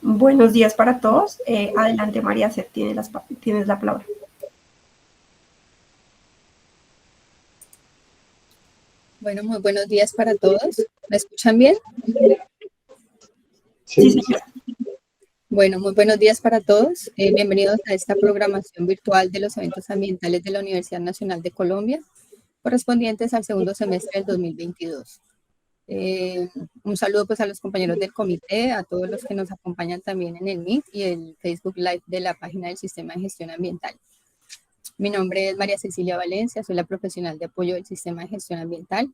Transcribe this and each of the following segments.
Buenos días para todos. Adelante, María C. Tienes la palabra. Bueno, muy buenos días para todos. ¿Me escuchan bien? Sí, señora. Bueno, muy buenos días para todos. Bienvenidos a esta programación virtual de los eventos ambientales de la Universidad Nacional de Colombia, correspondientes al segundo semestre del 2022. Un saludo pues a los compañeros del comité, a todos los que nos acompañan también en el Meet y el Facebook Live de la página del Sistema de Gestión Ambiental. Mi nombre es María Cecilia Valencia, soy la profesional de apoyo del Sistema de Gestión Ambiental.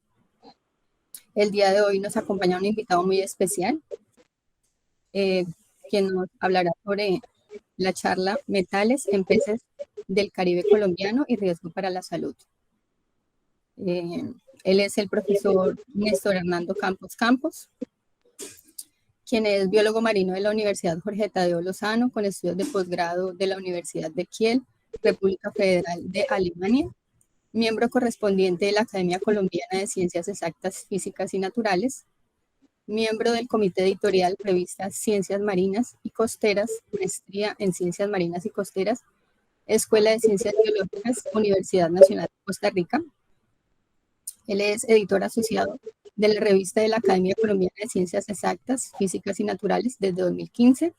El día de hoy nos acompaña un invitado muy especial, quien nos hablará sobre la charla Metales en peces del Caribe colombiano y riesgo para la salud. Él es el profesor Néstor Hernando Campos Campos, quien es biólogo marino de la Universidad Jorge Tadeo Lozano, con estudios de posgrado de la Universidad de Kiel, República Federal de Alemania, miembro correspondiente de la Academia Colombiana de Ciencias Exactas, Físicas y Naturales, miembro del comité editorial revistas Ciencias Marinas y Costeras, maestría en Ciencias Marinas y Costeras, Escuela de Ciencias Biológicas, Universidad Nacional de Costa Rica. Él es editor asociado de la revista de la Academia Colombiana de Ciencias Exactas, Físicas y Naturales desde 2015,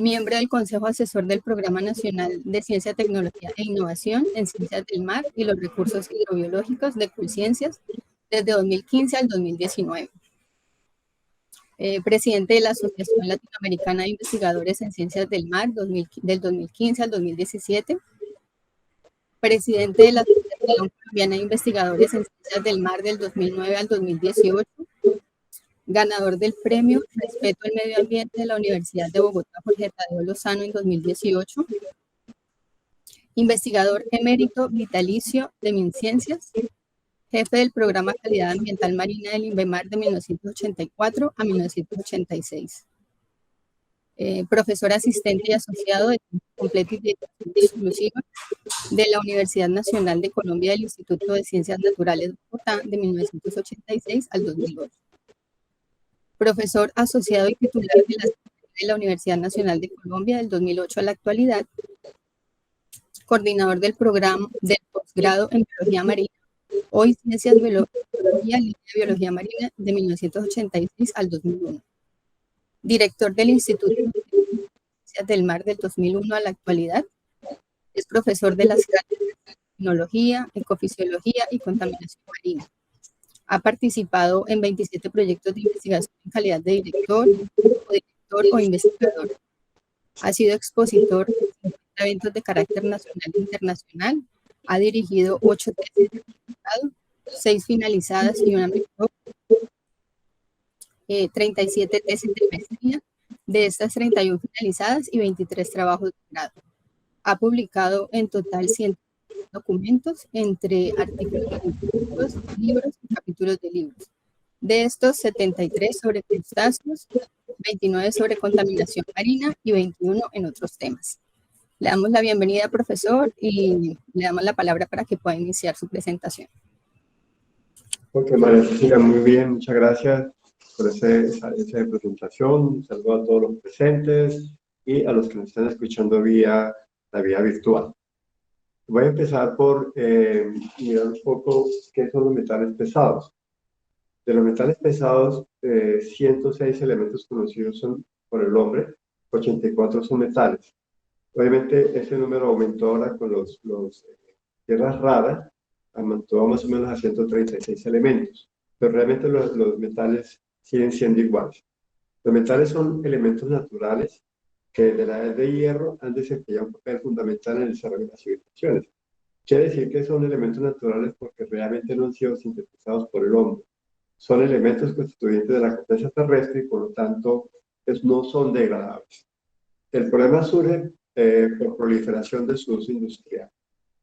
miembro del Consejo Asesor del Programa Nacional de Ciencia, Tecnología e Innovación en Ciencias del Mar y los Recursos Hidrobiológicos de Colciencias desde 2015 al 2019. Presidente de la Asociación Latinoamericana de Investigadores en Ciencias del Mar del 2015 al 2017, presidente de la Asociación Colombiana de Investigadores en Ciencias del Mar del 2009 al 2018, ganador del premio Respeto al Medio Ambiente de la Universidad de Bogotá Jorge Tadeo Lozano en 2018, investigador emérito vitalicio de MinCiencias, jefe del Programa Calidad Ambiental Marina del INVEMAR de 1984 a 1986. Profesor asistente y asociado de tiempo completo y dedicación exclusiva de la Universidad Nacional de Colombia del Instituto de Ciencias Naturales de Bogotá de 1986 al 2008. Profesor asociado y titular de la Universidad Nacional de Colombia del 2008 a la actualidad. Coordinador del programa del posgrado en Biología Marina, hoy Ciencias Biología, línea de Biología Marina de 1986 al 2001. Director del Instituto de Ciencias del Mar del 2001 a la actualidad. Es profesor de las cátedras de Tecnología, Ecofisiología y Contaminación Marina. Ha participado en 27 proyectos de investigación en calidad de director o investigador. Ha sido expositor en eventos de carácter nacional e internacional. Ha dirigido 8 tesis de doctorado, 6 finalizadas y una mentor, 37 tesis de maestría, de estas 31 finalizadas y 23 trabajos de grado. Ha publicado en total 100 documentos entre artículos científicos, libros y capítulos de libros. De estos, 73 sobre crustáceos, 29 sobre contaminación marina y 21 en otros temas. Le damos la bienvenida, profesor, y le damos la palabra para que pueda iniciar su presentación. Ok, María Cecilia, muy bien, muchas gracias por esa presentación. Un saludo a todos los presentes y a los que nos están escuchando vía la vía virtual. Voy a empezar por mirar un poco qué son los metales pesados. De los metales pesados, 106 elementos conocidos son por el hombre, 84 son metales. Obviamente ese número aumentó ahora con los tierras raras, aumentó más o menos a 136 elementos, pero realmente los metales siguen siendo iguales. Los metales son elementos naturales que desde la edad de hierro han desempeñado un papel fundamental en el desarrollo de las civilizaciones. Quiere decir que son elementos naturales porque realmente no han sido sintetizados por el hombre. Son elementos constituyentes de la corteza terrestre y por lo tanto no son degradables. El problema surge por proliferación de su uso industrial.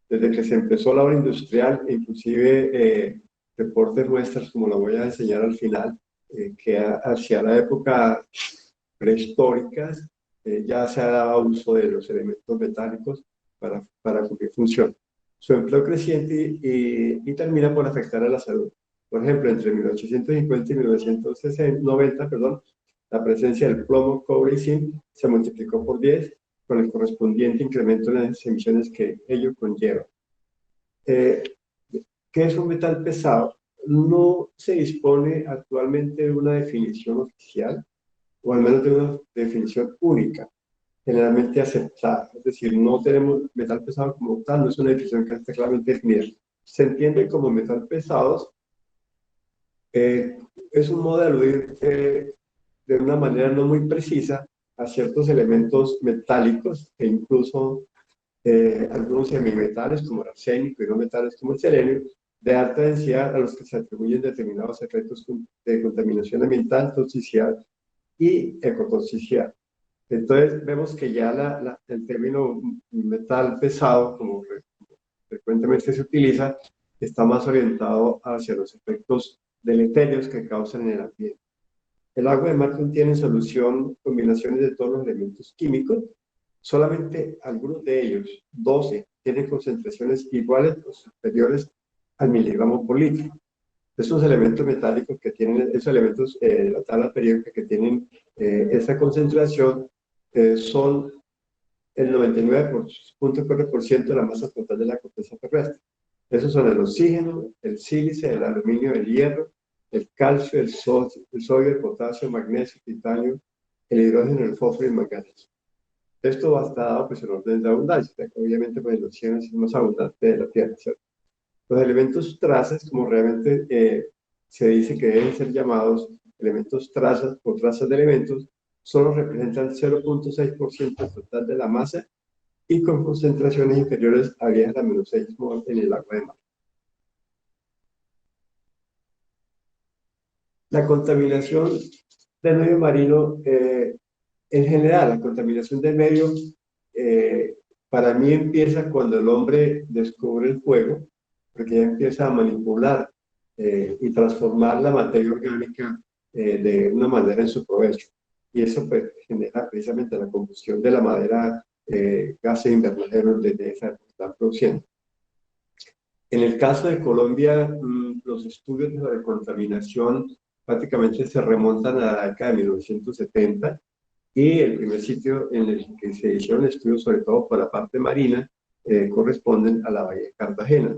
Desde que se empezó la obra industrial, inclusive reportes muestras, como lo voy a enseñar al final, que hacia la época prehistóricas ya se ha dado uso de los elementos metálicos para cumplir función. Su empleo creciente y termina por afectar a la salud. Por ejemplo, entre 1850 y 1990, La presencia del plomo, cobre y zinc se multiplicó por 10 con el correspondiente incremento en las emisiones que ello conlleva. ¿Qué es un metal pesado? No se dispone actualmente de una definición oficial, o al menos de una definición única, generalmente aceptada. Es decir, no tenemos metal pesado como tal, no es una definición que esté claramente definida. Se entiende como metal pesados, es un modo de aludir de una manera no muy precisa a ciertos elementos metálicos e incluso algunos semimetales como el arsénico y no metales como el selenio, de alta densidad a los que se atribuyen determinados efectos de contaminación ambiental, toxicidad y ecotoxicidad. Entonces vemos que ya el término metal pesado, como frecuentemente se utiliza, está más orientado hacia los efectos deleterios que causan en el ambiente. El agua de mar contiene en solución combinaciones de todos los elementos químicos. Solamente algunos de ellos, 12, tienen concentraciones iguales o superiores al miligramo por litro. Esos elementos metálicos que tienen, esos elementos de la tabla periódica que tienen esa concentración son el 99.4% de la masa total de la corteza terrestre. Esos son el oxígeno, el sílice, el aluminio, el hierro, el calcio, el sodio, el potasio, el magnesio, el titanio, el hidrógeno, el fósforo y el manganeso. Esto va a estar dado pues, en orden de abundancia, obviamente pues, el oxígeno es el más abundante de la Tierra, ¿cierto? Los elementos trazas, como realmente se dice que deben ser llamados elementos trazas o trazas de elementos, solo representan 0.6% del total de la masa y con concentraciones inferiores a 10 a la menos 6 mol en el agua de mar. La contaminación del medio marino, en general, la contaminación del medio, para mí empieza cuando el hombre descubre el fuego, porque ya empieza a manipular y transformar la materia orgánica de una manera en su provecho. Y eso pues, genera precisamente la combustión de la madera, gases invernaderos desde esa época que están produciendo. En el caso de Colombia, los estudios de la contaminación prácticamente se remontan a la década de 1970 y el primer sitio en el que se hicieron estudios, sobre todo por la parte marina, corresponden a la Bahía de Cartagena.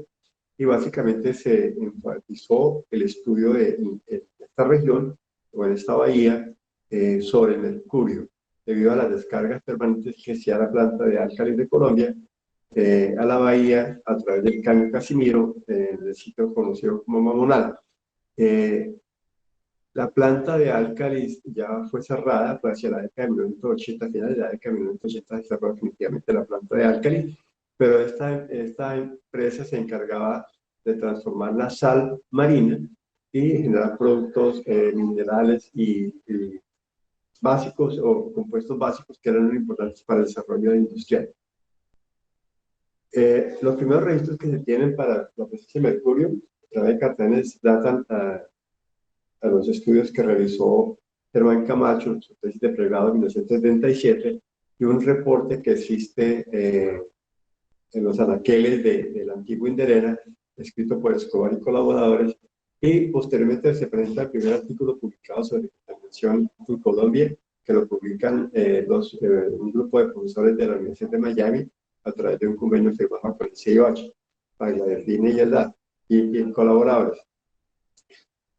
Y básicamente se enfatizó el estudio en esta región o en esta bahía sobre el mercurio, debido a las descargas permanentes que hacía la planta de Álcalis de Colombia a la bahía a través del caño Casimiro, del sitio conocido como Mamonal. La planta de Álcalis ya fue cerrada, fue hacia la década de 1980, finales de la década de 1980 se cerró definitivamente la planta de Álcalis, pero esta empresa se encargaba de transformar la sal marina y generar productos minerales y básicos o compuestos básicos que eran muy importantes para el desarrollo industrial. Los primeros registros que se tienen para la presencia de mercurio a través de Cartagena datan a los estudios que realizó Germán Camacho en su tesis de pregrado en 1977 y un reporte que existe en los anaqueles de la antigua Inderera, escrito por Escobar y colaboradores, y posteriormente se presenta el primer artículo publicado sobre contaminación en Colombia, que lo publican un grupo de profesores de la Universidad de Miami a través de un convenio firmado con el CIOH, Bailaderdine y Eldad, y colaboradores.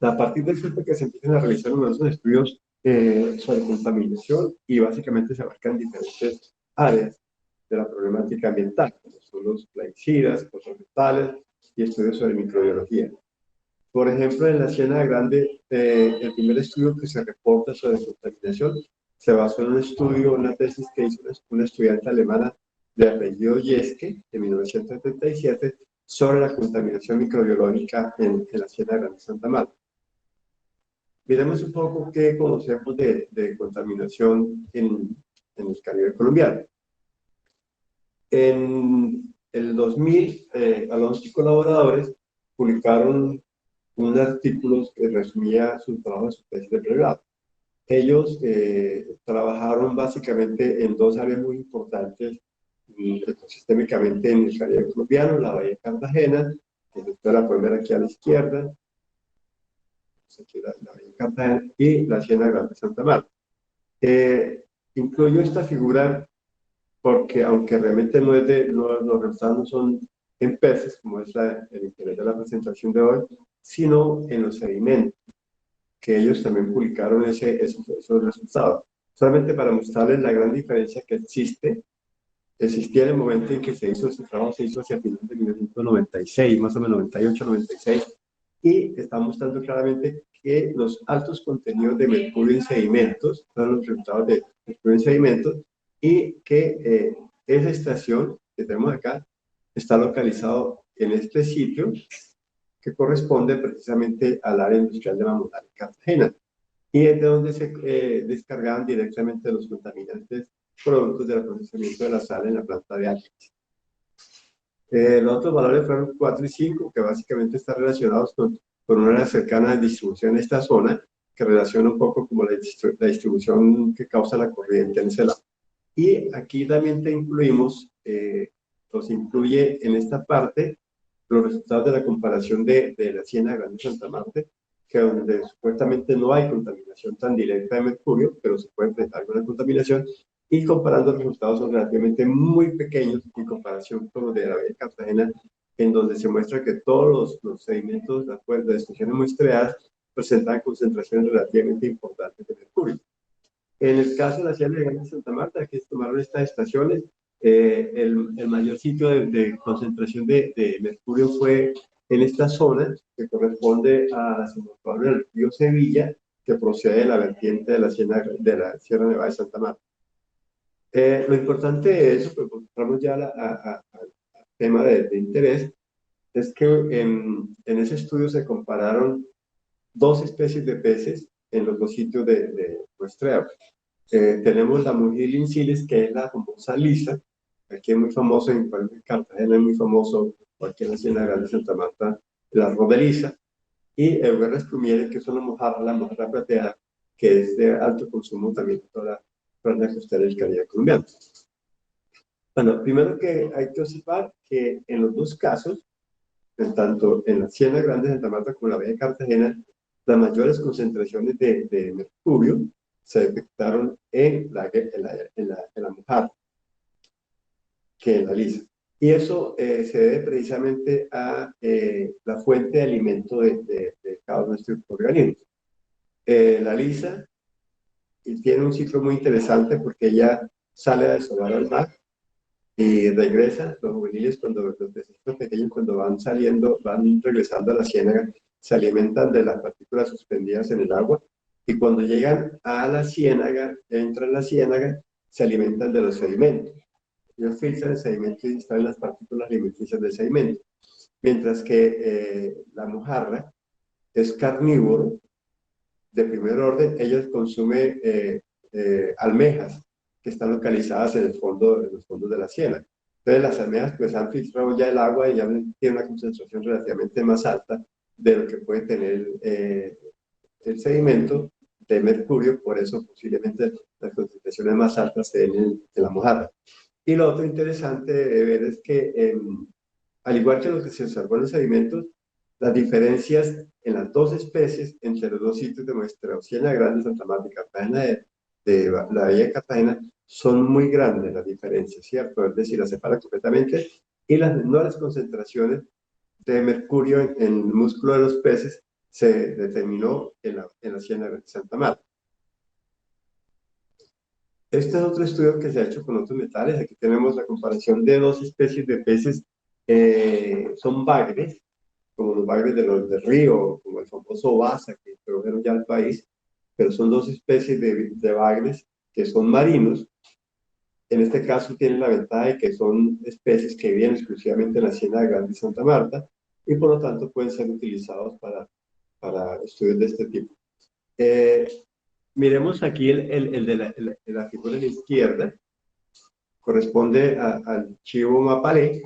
A partir del tiempo que se empiezan a realizar numerosos estudios sobre contaminación y básicamente se abarcan diferentes áreas de la problemática ambiental, como son los plaguicidas, los metales y estudios sobre microbiología. Por ejemplo, en la Ciénaga Grande, el primer estudio que se reporta sobre contaminación se basó en un estudio, una tesis que hizo una estudiante alemana de apellido Jeske, de 1977, sobre la contaminación microbiológica en la Ciénaga Grande de Santa Marta. Miremos un poco qué conocemos de contaminación en el Caribe colombiano. En el 2000, Alonso y colaboradores publicaron un artículo que resumía su trabajo de su tesis de pregrado. Ellos trabajaron básicamente en dos áreas muy importantes ecosistémicamente en el Caribe colombiano, la Bahía de Cartagena, que ustedes la pueden ver aquí a la izquierda, aquí la Bahía de Cartagena, y la Ciénaga Grande de Santa Marta. Incluyo esta figura porque, aunque realmente los resultados no son en peces, como es el interés de la presentación de hoy, sino en los sedimentos, que ellos también publicaron esos resultados. Solamente para mostrarles la gran diferencia que existía en el momento en que se hizo ese trabajo, se hizo hacia finales de 1996, más o menos 98, 96, y está mostrando claramente que los altos contenidos de mercurio en sedimentos son los resultados de mercurio en sedimentos, y que esa estación que tenemos acá está localizado en este sitio que corresponde precisamente al área industrial de Mamudal, Cartagena, y es de donde se descargaban directamente los contaminantes productos del procesamiento de la sal en la planta de Álvarez. Los otros valores fueron 4 y 5, que básicamente están relacionados con una cercana distribución en esta zona, que relaciona un poco como la distribución que causa la corriente en ese lado. Y aquí también los incluye en esta parte los resultados de la comparación de la Ciénaga Grande de Santa Marta, que donde supuestamente no hay contaminación tan directa de mercurio, pero se puede enfrentar con la contaminación, y comparando los resultados son relativamente muy pequeños en comparación con los de la Bahía Cartagena, en donde se muestra que todos los sedimentos, las estaciones muestreadas, presentan concentraciones relativamente importantes de mercurio. En el caso de la Ciénaga Grande de Santa Marta, que tomaron estas estaciones, el mayor sitio de concentración de mercurio fue en esta zona, que corresponde a la desembocadura del río Sevilla, que procede de la vertiente de la Sierra Nevada de Santa Marta. Lo importante de eso, pues entramos ya al tema de interés, es que en ese estudio se compararon dos especies de peces en los dos sitios de muestreo. Tenemos la Mugil incilis, que es la famosa lisa, aquí es muy famoso, en Cartagena es muy famoso, o aquí en la Ciénaga Grande de Santa Marta, la rodelisa, y Euguerres plumiere, que es una mojarra, la mojarra plateada, que es de alto consumo también en toda la franja costera del Caribe colombiano. Bueno, primero que hay que observar que en los dos casos, tanto en la Ciénaga Grande de Santa Marta como en la Bahía de Cartagena, las mayores concentraciones de mercurio se detectaron en la mojarra que en la lisa. Y eso se debe precisamente a la fuente de alimento de cada uno de estos organismos. La lisa tiene un ciclo muy interesante porque ella sale a desovar al mar y regresa. Los juveniles, los pececitos pequeños, cuando van regresando a la ciénaga, se alimentan de las partículas suspendidas en el agua, y cuando llegan a la ciénaga, entran a la ciénaga, se alimentan de los sedimentos. Ellos filtran el sedimento y extraen las partículas alimenticias del sedimento. Mientras que la mojarra es carnívoro de primer orden, ella consume almejas que están localizadas en los fondos de la ciénaga. Entonces las almejas pues han filtrado ya el agua y ya tienen una concentración relativamente más alta de lo que puede tener el sedimento de mercurio, por eso posiblemente las concentraciones más altas se den en la mojarra. Y lo otro interesante de ver es que, al igual que lo que se observó en los sedimentos, las diferencias en las dos especies entre los dos sitios de muestreo, Ciénaga Grande, Santa Marta y Cartagena de la Bahía de Cartagena, son muy grandes las diferencias, ¿cierto? Es decir, las separan completamente, y las menores concentraciones de mercurio en el músculo de los peces se determinó en la Ciénaga de Santa Marta. Este es otro estudio que se ha hecho con otros metales. Aquí tenemos la comparación de dos especies de peces. Son bagres, como los bagres del río, como el famoso Basa, que introdujeron ya al país, pero son dos especies de bagres que son marinos. En este caso tienen la ventaja de que son especies que viven exclusivamente en la Ciénaga Grande de Santa Marta, y por lo tanto pueden ser utilizados para estudios de este tipo. Miremos aquí el de la figura de la izquierda, corresponde al chivo mapalé,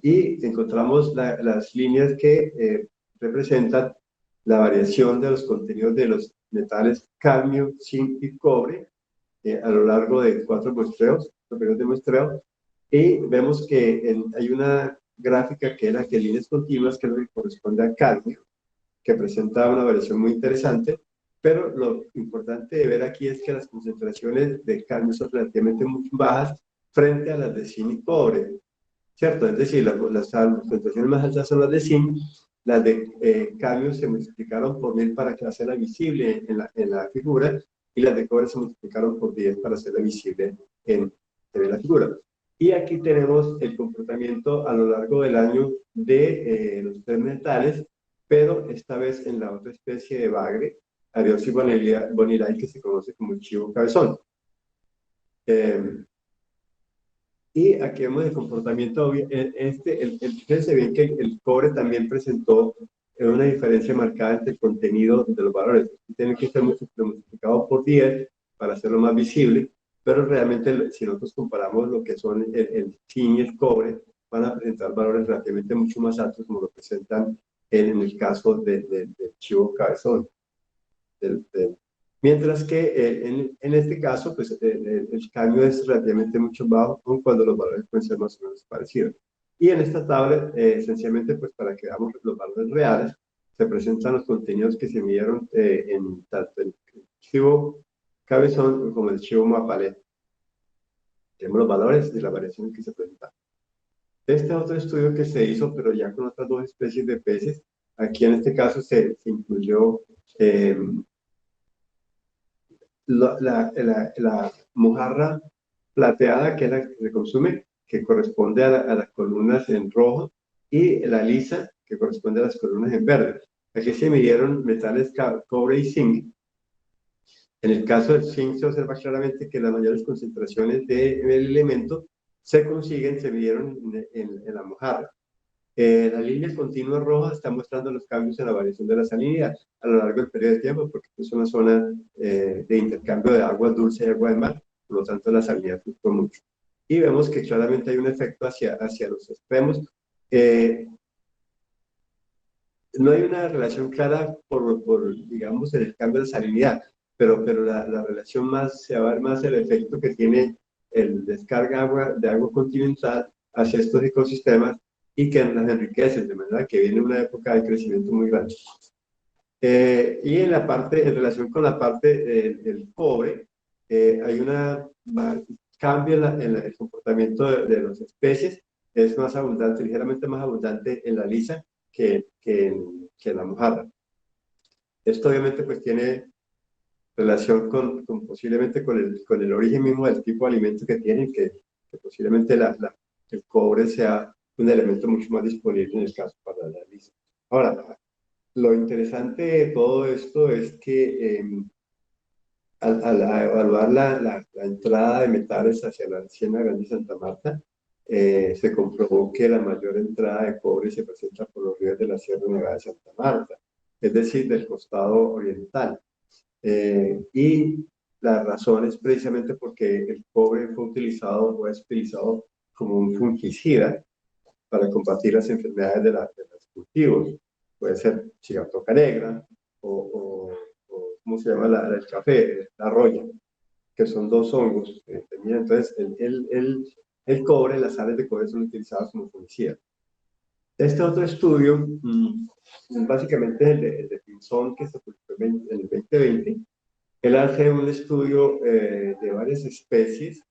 y encontramos las líneas que representan la variación de los contenidos de los metales cadmio, zinc y cobre a lo largo de 4 muestreos, periodos de muestreo, y vemos que hay una gráfica que era que líneas continuas, que es lo que corresponde a cadmio, que presenta una variación muy interesante, pero lo importante de ver aquí es que las concentraciones de cadmio son relativamente muy bajas frente a las de zinc y cobre, ¿cierto? Es decir, las concentraciones más altas son las de zinc, las de cadmio se multiplicaron por 1000 para que hacerla visible en la figura, y las de cobre se multiplicaron por 10 para hacerla visible en la figura. Y aquí tenemos el comportamiento a lo largo del año de los tres metales, pero esta vez en la otra especie de bagre, Ariosi bonilae, que se conoce como el chivo cabezón. Y aquí vemos el comportamiento, fíjense bien que el cobre también presentó una diferencia marcada entre el contenido de los valores. Tiene que ser multiplicado por 10 para hacerlo más visible, pero realmente si nosotros comparamos lo que son el zinc y el cobre, van a presentar valores relativamente mucho más altos, como lo presentan en el caso del chivo cabezón. Mientras que en este caso, pues el cambio es relativamente mucho bajo, aun cuando los valores pueden ser más o menos parecidos. Y en esta tabla, esencialmente, pues para que veamos los valores reales, se presentan los contenidos que se midieron en tanto el chivo cabezón como el chivo mapalet. Tenemos los valores y las variaciones que se presentan. Este otro estudio que se hizo, pero ya con otras dos especies de peces, aquí en este caso se incluyó la mojarra plateada, que es la que se consume, que corresponde a las columnas en rojo, y la lisa, que corresponde a las columnas en verde. Aquí se midieron metales cobre y zinc. En el caso del zinc se observa claramente que las mayores concentraciones del elemento se midieron en la mojarra. La línea continua roja está mostrando los cambios en la variación de la salinidad a lo largo del periodo de tiempo, porque es una zona de intercambio de agua dulce y agua de mar, por lo tanto la salinidad fluctúa mucho. Y vemos que claramente hay un efecto hacia los extremos. No hay una relación clara digamos, el cambio de salinidad, pero la relación más, se va a ver más el efecto que tiene el descarga de agua continental hacia estos ecosistemas y que las enriquece, de manera que viene una época de crecimiento muy grande. Y en relación con la parte del cobre, hay cambio en el comportamiento de las especies, es más abundante, ligeramente más abundante en la lisa que en la mojarra. Esto obviamente pues tiene relación posiblemente con el origen mismo del tipo de alimento que tienen, que posiblemente el cobre sea un elemento mucho más disponible en el caso para la lisa. Ahora, lo interesante de todo esto es que al evaluar la entrada de metales hacia la Ciénaga Grande de Santa Marta, se comprobó que la mayor entrada de cobre se presenta por los ríos de la Sierra Nevada de Santa Marta, es decir, del costado oriental. Y la razón es precisamente porque el cobre fue utilizado o es utilizado como un fungicida para combatir las enfermedades de los cultivos. Puede ser chigatoca negra o ¿cómo se llama? El café, la roya, que son dos hongos. Entonces, el cobre, las sales de cobre son utilizadas como fungicida. Este otro estudio, básicamente es el de Pinzón, que se publicó en el 2020. Él hace un estudio de varias especies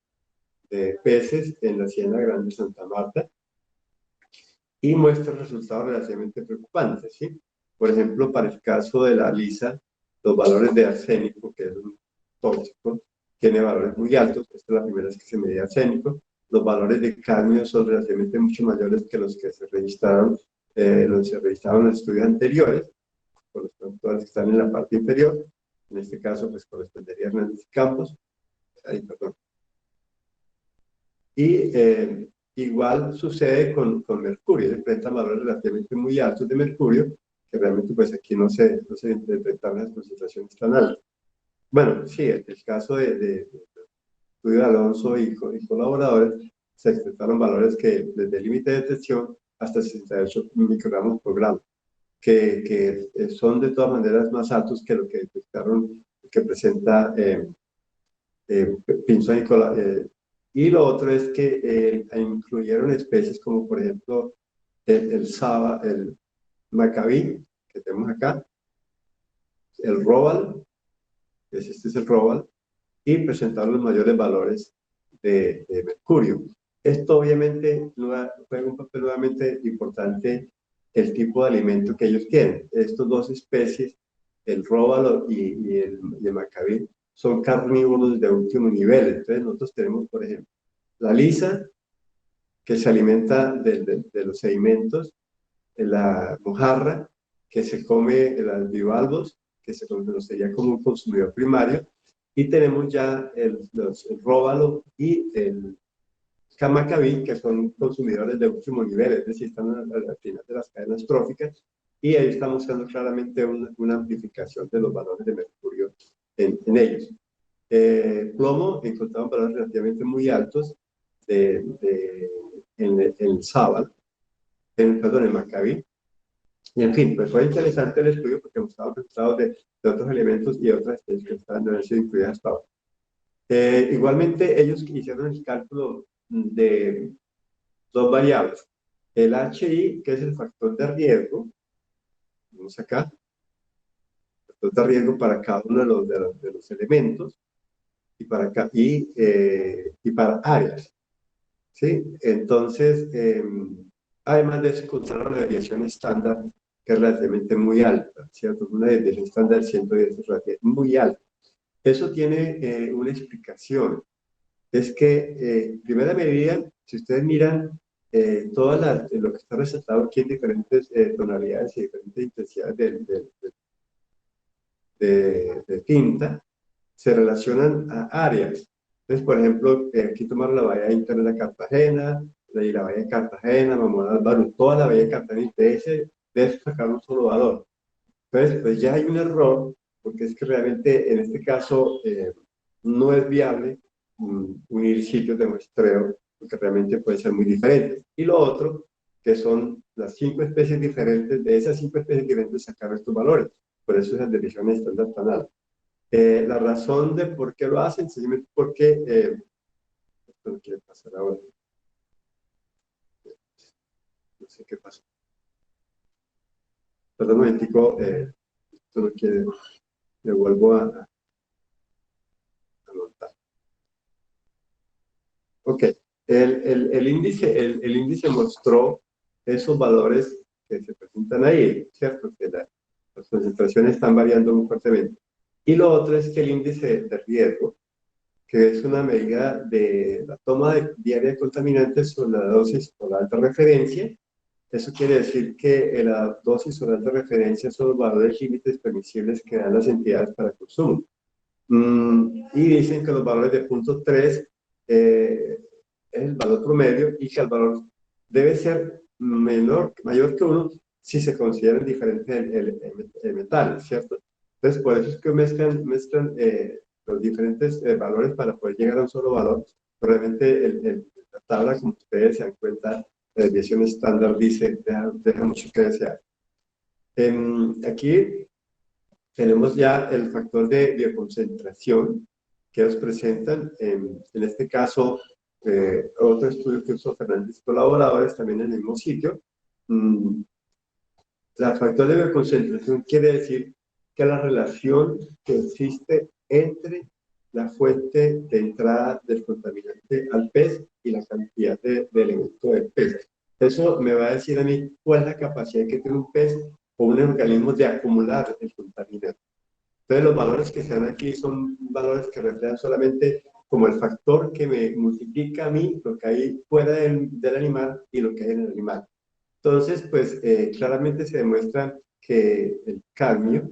de peces en la Ciénaga Grande de Santa Marta y muestra resultados relativamente preocupantes, ¿sí? Por ejemplo, para el caso de la lisa, los valores de arsénico, que es un tóxico, tiene valores muy altos. Esta es la primera vez que se medía arsénico. Los valores de cadmio son relativamente mucho mayores que los que se registraron en estudios anteriores, por los productores que están en la parte inferior. En este caso, pues correspondería a Hernández Campos. Ahí, perdón. Y igual sucede con mercurio. Se presentan valores relativamente muy altos de mercurio, que realmente pues aquí no se detectaron las concentraciones tan altas. Bueno, sí, el caso de estudio de Alonso y colaboradores, se detectaron valores que desde el límite de detección hasta 68 microgramos por gramo, que son de todas maneras más altos que lo que detectaron, que presenta Pinzón y lo otro es que incluyeron especies como por ejemplo el saba, el macabí, que tenemos acá, el róbalo este es el róbalo, y presentar los mayores valores de mercurio. Esto obviamente juega un papel nuevamente importante el tipo de alimento que ellos quieren. Estas dos especies, el róbalo y el macabí, son carnívoros de último nivel. Entonces nosotros tenemos, por ejemplo, la lisa, que se alimenta de los sedimentos, la mojarra, que se come los bivalvos, que se conocería como un consumidor primario, y tenemos ya el róbalo y el camacabí, que son consumidores de último nivel, es decir, están al final de las cadenas tróficas, y ahí estamos mostrando claramente una amplificación de los valores de mercurio en ellos. Plomo, encontramos valores relativamente muy altos en el sábal, perdón, en macabí. Y en fin, pues fue interesante el estudio porque hemos estado resultados de otros elementos y otras especies que estaban de haber sido incluidas hasta ahora. Igualmente, ellos hicieron el cálculo de dos variables. El HI, que es el factor de riesgo, vamos acá, factor de riesgo para cada uno de los elementos, y para, y para áreas. ¿Sí? Entonces, además de eso, encontraron una desviación estándar que es relativamente muy alta, ¿cierto? Una desviación estándar de 110 es relativamente muy alta. Eso tiene una explicación. Es que, en primera medida, si ustedes miran lo que está resaltado aquí en diferentes tonalidades y diferentes intensidades de tinta, se relacionan a áreas. Entonces, por ejemplo, aquí tomaron la bahía interna de Cartagena, la bahía de Cartagena, Mamón Álvaro, toda la bahía de Cartagena, y de eso sacaron un solo valor. Entonces, pues ya hay un error, porque es que realmente en este caso no es viable unir sitios de muestreo, porque realmente pueden ser muy diferentes. Y lo otro, que son las 5 especies diferentes, de esas 5 especies diferentes sacar estos valores. Por eso esas divisiones están tan altas. La razón de por qué lo hacen, simplemente porque, esto no quiere pasar ahora, no sé qué pasa. Perdón un momentico, esto no quiere, me vuelvo a anotar. Ok, el índice mostró esos valores que se presentan ahí, ¿cierto? Que las concentraciones están variando muy fuertemente. Y lo otro es que el índice de riesgo, que es una medida de la toma diaria de contaminantes sobre la dosis o la alta referencia. Eso quiere decir que la dosis o la alta referencia son los valores límites permisibles que dan las entidades para consumo. Y dicen que los valores de punto 3 es el valor promedio y que el valor debe ser mayor que 1 si se consideran diferentes metales, ¿cierto? Entonces, por eso es que mezclan los diferentes valores para poder llegar a un solo valor. Realmente la tabla, como ustedes se dan cuenta, la desviación estándar deja mucho que desear. Aquí tenemos ya el factor de bioconcentración que nos presentan, en este caso, otro estudio que usó Fernández y colaboradores también en el mismo sitio. El factor de bioconcentración quiere decir que la relación que existe entre la fuente de entrada del contaminante al pez y la cantidad de elemento del pez. Eso me va a decir a mí cuál es la capacidad que tiene un pez o un organismo de acumular el contaminante. Entonces, los valores que se dan aquí son valores que reflejan solamente como el factor que me multiplica a mí lo que hay fuera del animal y lo que hay en el animal. Entonces, pues claramente se demuestra que el cadmio,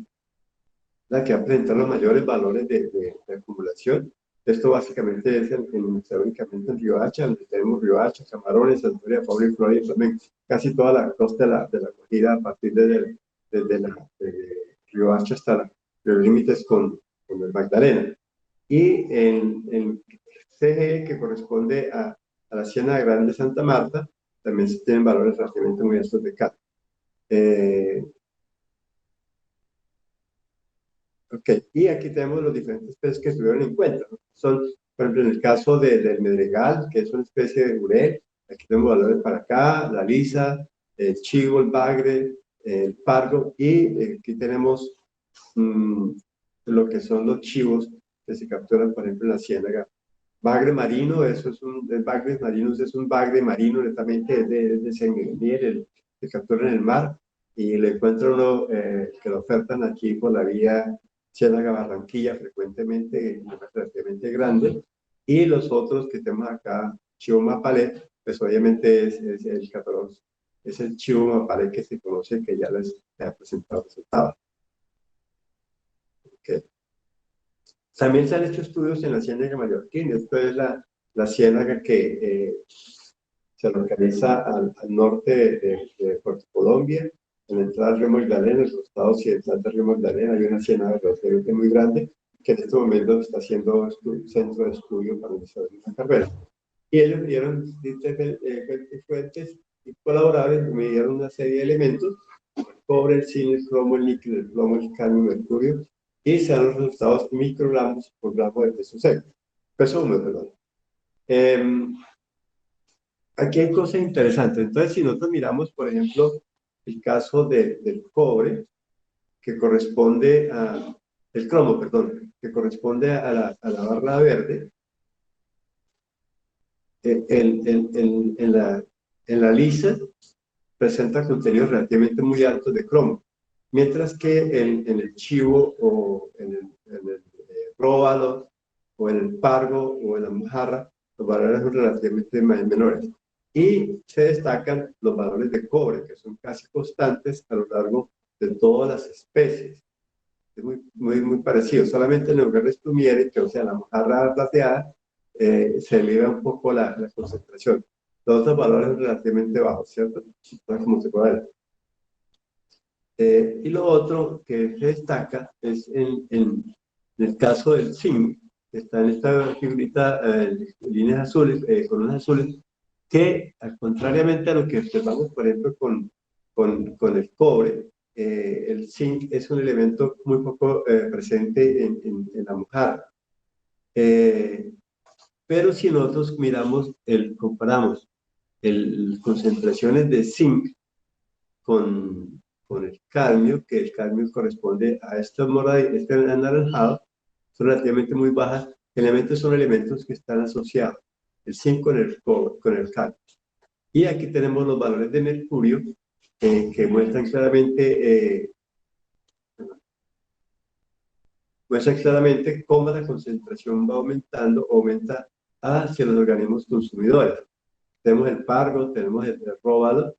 la que va a presentar los mayores valores de acumulación. Esto básicamente es teóricamente en Riohacha, donde tenemos Riohacha, Camarones, Santoria, Fauna y Flora, y también casi toda la costa de la cogida a partir de Riohacha hasta los límites con el Magdalena. Y en CG, que corresponde a la Ciénaga Grande de Santa Marta, también se tienen valores relativamente muy altos de cadmio. Ok, y aquí tenemos los diferentes peces que estuvieron en cuenta, ¿no? Son, por ejemplo, en el caso del medregal, que es una especie de jurel, aquí tenemos valores para acá, la lisa, el chivo, el bagre, el pargo, y aquí tenemos lo que son los chivos que se capturan, por ejemplo, en la ciénaga. Bagre marino, el bagre marino es un bagre marino, netamente es de semilunar, se captura en el mar, y le encuentra uno que lo ofertan aquí por la vía Ciénaga-Barranquilla, frecuentemente, relativamente grande, y los otros que tenemos acá, chivo mapalé, pues obviamente es el catálogo, es el chivo mapalé que se conoce, que ya les ha presentado resultados. Okay. También se han hecho estudios en la ciénaga mallorquín. Esto es la ciénaga que se localiza al norte de Puerto Colombia, en la entrada del río Magdalena, en el costado occidental del río Magdalena. Hay una ciénaga relativamente muy grande que en este momento está siendo centro de estudio para el desarrollo de la carrera. Y ellos midieron diferentes fuentes y colaboradores, midieron una serie de elementos: el cobre, el zinc, el cromo, el níquel, el plomo, el cadmio, el mercurio, y se dan los resultados microgramos por gramo de peso seco. Peso húmedo, perdón. Aquí hay cosas interesantes. Entonces, si nosotros miramos, por ejemplo, el caso del cobre, que corresponde el cromo, perdón, que corresponde a la barra verde, en la lisa presenta contenidos relativamente muy altos de cromo, mientras que en el chivo o en el róbalo o en el pargo o en la mojarra los valores son relativamente menores. Y se destacan los valores de cobre, que son casi constantes a lo largo de todas las especies. Es muy parecido. Solamente en lugar de Stumiere, que o sea la mojarra plateada, se eleva un poco la concentración. Los otros valores son relativamente bajos, ¿cierto? Como se puede ver. Y lo otro que se destaca es en el caso del zinc, que está en esta figurita, líneas azules, columnas azules, que contrariamente a lo que observamos, por ejemplo, con el cobre, el zinc es un elemento muy poco presente en la mojarra. Pero si nosotros comparamos concentraciones de zinc con el cadmio, que el cadmio corresponde a este anaranjado, son relativamente muy bajas. Elementos son elementos que están asociados, el zinc con el cadmio. Y aquí tenemos los valores de mercurio que muestran claramente cómo la concentración va aumentando, aumenta hacia los organismos consumidores. Tenemos el pargo, tenemos el róbalo,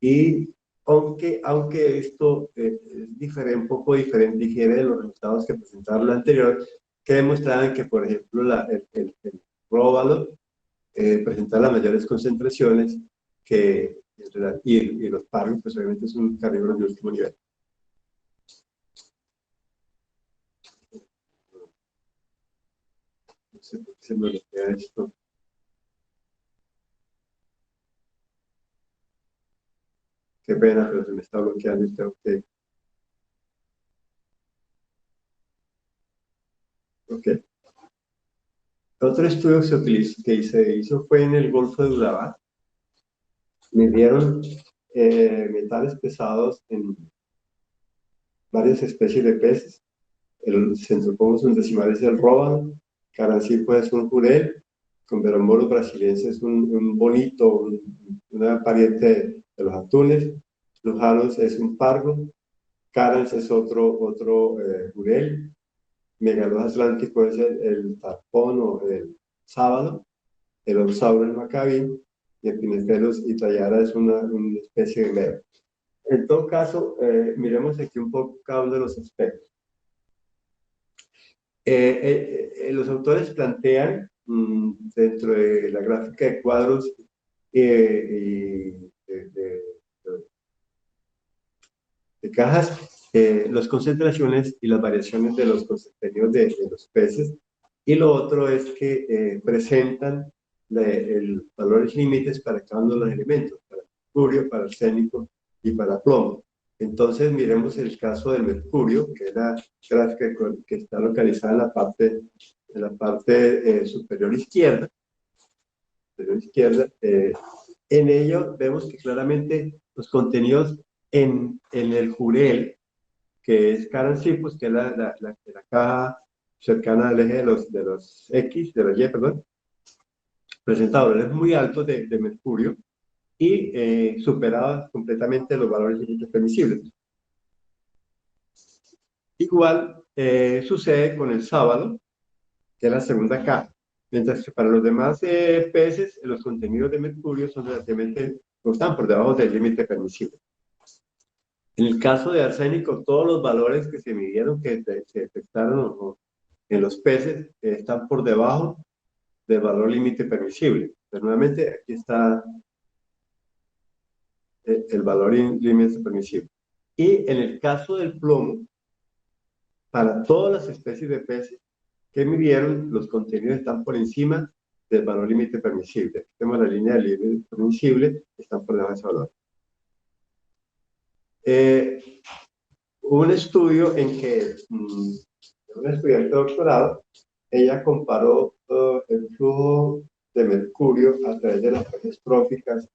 y aunque esto difiere un poco difiere de los resultados que presentaron lo anterior, que demostraban que, por ejemplo, el róbalo presenta las mayores concentraciones y los pargos, pues obviamente son carnívoros de último nivel. No sé por qué se me bloquea esto. Qué pena, pero se me está bloqueando este ok. Ok. Otro estudio que se hizo fue en el Golfo de Urabá. Midieron metales pesados en varias especies de peces. El Centropomos undecimal es el róbalo, Carancipho es un jurel, Converambolo brasiliense es un bonito, una pariente de los atunes, Lujalos es un pargo, Carans es otro jurel, Megalos atlántico es el tarpón o el sábado, el Orsauro el macabín, y Epinefelos y Tayara es una especie de glebo. En todo caso, miremos aquí un poco cada uno de los aspectos. Los autores plantean dentro de la gráfica de cuadros de cajas las concentraciones y las variaciones de los contenidos de los peces, y lo otro es que presentan los valores límites para cada uno de los elementos, para el mercurio, para el arsénico y para plomo. Entonces miremos el caso del mercurio, que es la gráfica que está localizada en la parte superior izquierda. En ello vemos que claramente los contenidos en el jurel, que es Carancipus, que es la caja cercana al eje de los X, de la Y, perdón, presenta valores muy altos de mercurio y superaba completamente los valores límites permisibles. Igual sucede con el sábalo, que es la segunda caja, mientras que para los demás peces los contenidos de mercurio son relativamente, no están por debajo del límite permisible. En el caso de arsénico, todos los valores que se midieron, que se detectaron en los peces, están por debajo del valor límite permisible. Pero nuevamente aquí está el valor límite permisible. Y en el caso del plomo, para todas las especies de peces que midieron, los contenidos están por encima del valor límite permisible. Aquí tenemos la línea del límite permisible, están por debajo de ese valor. Hubo un estudio en que una estudiante de doctorado, ella comparó el flujo de mercurio a través de las fases tróficas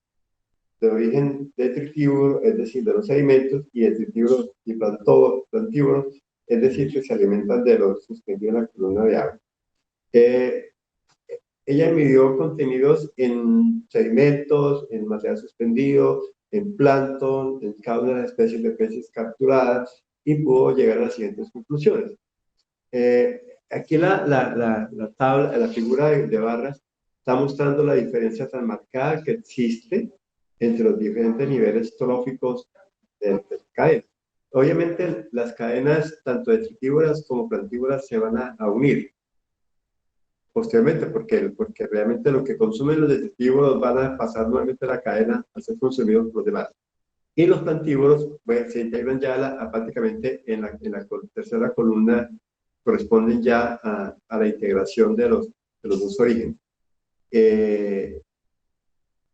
de origen detritívoro, es decir, de los sedimentos, y detritívoro y plantívoro, es decir, que se alimentan de los suspendidos en la columna de agua. Ella midió contenidos en sedimentos, en material suspendido, en plancton, en cada una de las especies de peces capturadas, y pudo llegar a las siguientes conclusiones. Aquí la tabla, la figura de barras, está mostrando la diferencia tan marcada que existe entre los diferentes niveles tróficos de cadena. Obviamente, las cadenas, tanto detritívoras como plantívoras, se van a unir posteriormente, porque realmente lo que consumen los detritívoros van a pasar nuevamente a la cadena a ser consumidos por los demás. Y los plantívoros pues, se integran ya prácticamente en la tercera columna, corresponden ya a la integración de los dos orígenes.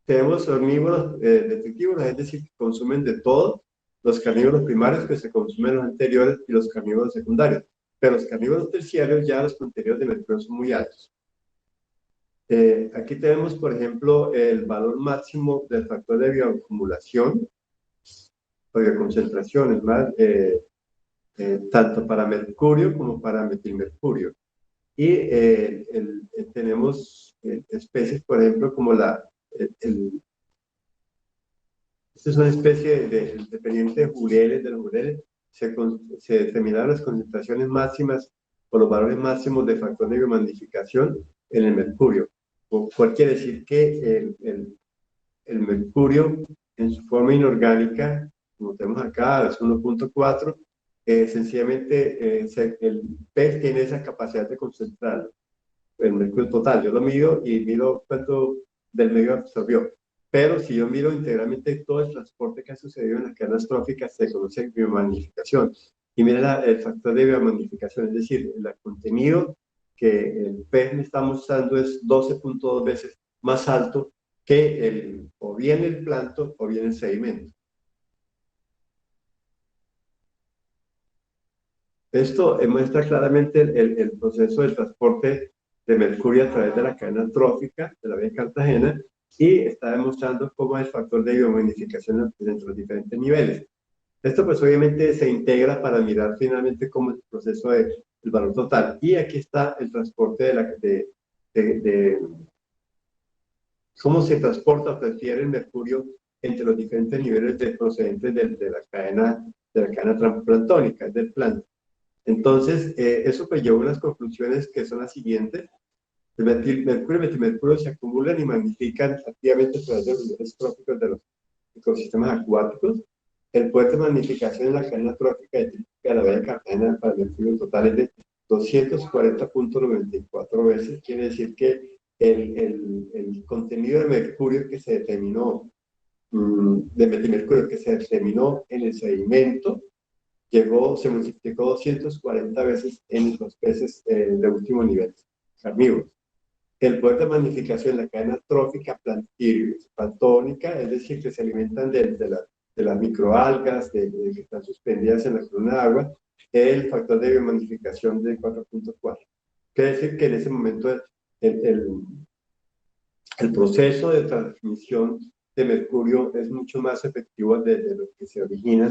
Tenemos omnívoros detritívoros, es decir, que consumen de todo, los carnívoros primarios que se consumen los anteriores y los carnívoros secundarios. Pero los carnívoros terciarios ya los contenidos de mercurio son muy altos. Aquí tenemos, por ejemplo, el valor máximo del factor de bioacumulación o bioconcentración, es más, tanto para mercurio como para metilmercurio. Y tenemos especies, por ejemplo, como esta es una especie dependiente de jureles, de los jureles, se determinaron las concentraciones máximas o los valores máximos de factor de biomagnificación en el mercurio. Cual quiere decir que el mercurio en su forma inorgánica, como tenemos acá, es 1.4, sencillamente el pez tiene esa capacidad de concentrar el mercurio total. Yo lo mido y mido cuánto del medio absorbió. Pero si yo miro integralmente todo el transporte que ha sucedido en las cadenas tróficas, se conoce biomagnificación. Y mira el factor de biomagnificación, es decir, el contenido que el pez me está mostrando es 12.2 veces más alto que o bien el plancton o bien el sedimento. Esto muestra claramente el proceso de transporte de mercurio a través de la cadena trófica de la vía Cartagena y está demostrando cómo el factor de biomagnificación entre los diferentes niveles. Esto pues obviamente se integra para mirar finalmente cómo es el proceso del valor total. Y aquí está el transporte de cómo se transporta o transfiere el mercurio entre los diferentes niveles procedentes de la cadena planctónica, del plancton. Entonces, eso pues llevó a unas conclusiones que son las siguientes. El mercurio y metilmercurio se acumulan y magnifican activamente a través de los niveles tróficos de los ecosistemas acuáticos. El poder de magnificación en la cadena trófica de la vía Cartagena para el mercurio total es de 240.94 veces. Quiere decir que el contenido de mercurio que se determinó, de metilmercurio que se determinó en el sedimento, se multiplicó 240 veces en los peces de último nivel, carnívoros. El poder de magnificación en la cadena trófica planctónica, es decir, que se alimentan de las microalgas que están suspendidas en la columna de agua, el factor de biomagnificación de 4.4. Quiere decir que en ese momento el proceso de transmisión de mercurio es mucho más efectivo de lo que se origina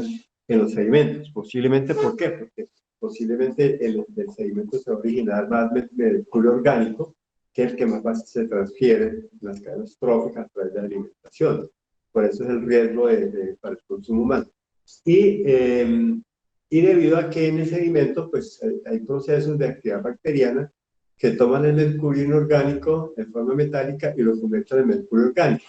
en los sedimentos. Posiblemente, ¿por qué? Porque posiblemente el sedimento se va a originar más mercurio orgánico, que es el que más fácil se transfiere en las cadenas tróficas a través de la alimentación. Por eso es el riesgo para el consumo humano. Y debido a que en el sedimento pues, hay procesos de actividad bacteriana que toman el mercurio inorgánico en forma metálica y lo convierten en mercurio orgánico.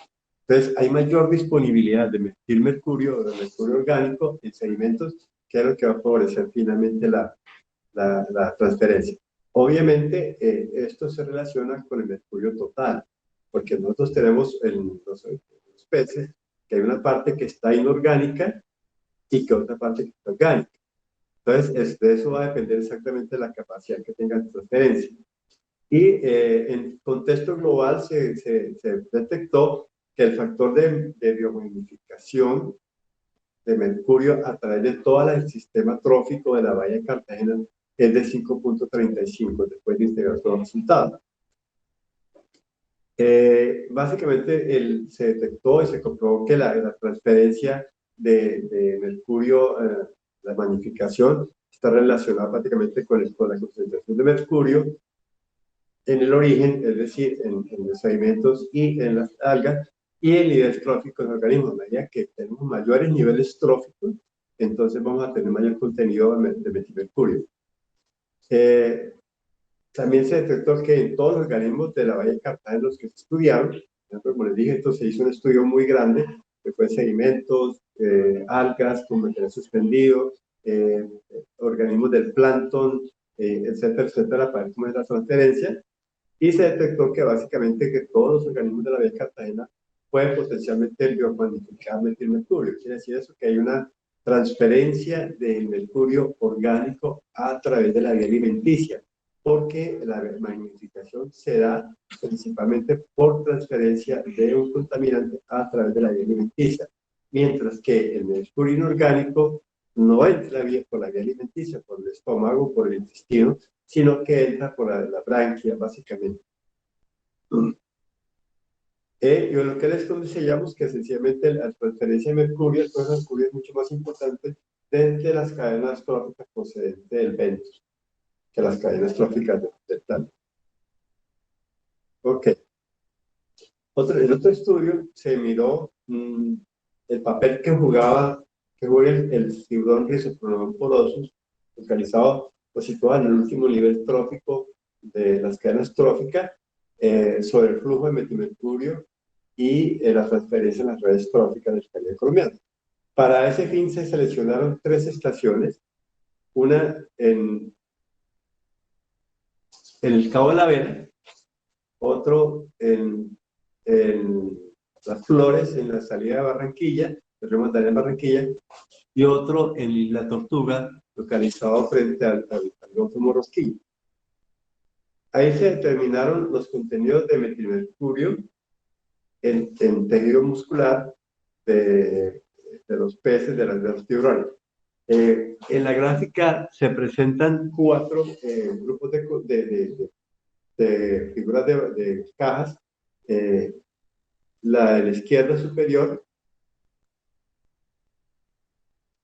Entonces, hay mayor disponibilidad de metil mercurio o de mercurio orgánico en sedimentos, que es lo que va a favorecer finalmente la transferencia. Obviamente, esto se relaciona con el mercurio total, porque nosotros tenemos en los peces que hay una parte que está inorgánica y que otra parte que está orgánica. Entonces, de eso va a depender exactamente la capacidad que tenga de transferencia. Y en contexto global se detectó que el factor de biomagnificación de mercurio a través de todo el sistema trófico de la Bahía de Cartagena es de 5.35 después de integrar todos los resultados. Básicamente se detectó y se comprobó que la transferencia de mercurio, la magnificación, está relacionada prácticamente con la concentración de mercurio en el origen, es decir, en los sedimentos y en las algas, y el nivel trófico en organismos. A medida que tenemos mayores niveles tróficos, entonces vamos a tener mayor contenido de metilmercurio. También se detectó que en todos los organismos de la Bahía de Cartagena, los que se estudiaron, como les dije, esto se hizo un estudio muy grande, que fue sedimentos, algas con material suspendido, organismos del plancton, etcétera, etcétera, para ver cómo es la transferencia. Y se detectó que básicamente que todos los organismos de la Bahía de Cartagena pueden potencialmente biomagnificar metilmercurio. Quiere decir eso, que hay una transferencia del mercurio orgánico a través de la vía alimenticia, porque la magnificación se da principalmente por transferencia de un contaminante a través de la vía alimenticia, mientras que el mercurio inorgánico no entra por la vía alimenticia, por el estómago, por el intestino, sino que entra por la branquia, básicamente. Y lo que les enseñamos que sencillamente la transferencia de mercurio, el mercurio es mucho más importante desde las cadenas tróficas procedentes del ventus que las cadenas tróficas del tallo. Ok. En otro estudio se miró el papel que juega el tiburón Rhizopronotum porosus, localizado o situado en el último nivel trófico de las cadenas tróficas, sobre el flujo de metilmercurio y la transferencia en las redes tróficas del Caribe colombiano. Para ese fin se seleccionaron 3 estaciones, una en el Cabo de la Vela, otro en Las Flores, en la salida de Barranquilla, el río Magdalena en Barranquilla, y otro en La Tortuga, localizado frente al Golfo Morrosquilla. Ahí se determinaron los contenidos de metilmercurio en tejido muscular de los peces, de los tiburones. En la gráfica se presentan 4 grupos de figuras de cajas. La de la izquierda superior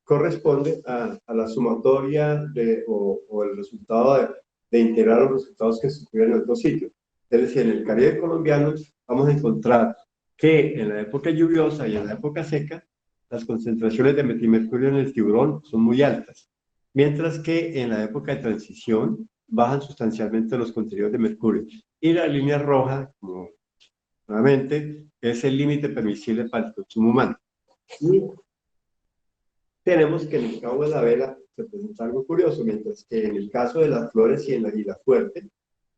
corresponde a la sumatoria o el resultado de integrar los resultados que se tuvieron en otros sitios. Es decir, en el Caribe colombiano vamos a encontrar que en la época lluviosa y en la época seca, las concentraciones de metilmercurio en el tiburón son muy altas, mientras que en la época de transición bajan sustancialmente los contenidos de mercurio. Y la línea roja, como nuevamente, es el límite permisible para el consumo humano. Y tenemos que en el Cabo de la Vela se presenta algo curioso, mientras que en el caso de Las Flores y en la Isla Fuerte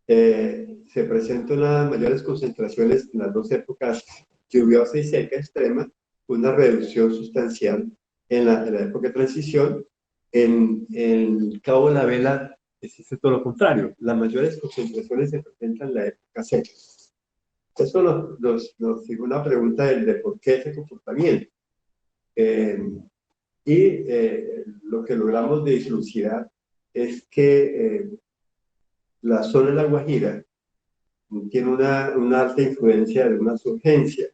se presentan unas mayores concentraciones en las 2 épocas lluviosa y seca extrema, una reducción sustancial en la época de transición. En el Cabo de la Vela existe todo lo contrario, las mayores concentraciones se presentan en la época seca. Eso nos figura una pregunta de por qué ese comportamiento. Lo que logramos dilucidar es que la zona de La Guajira tiene una alta influencia de una surgencia.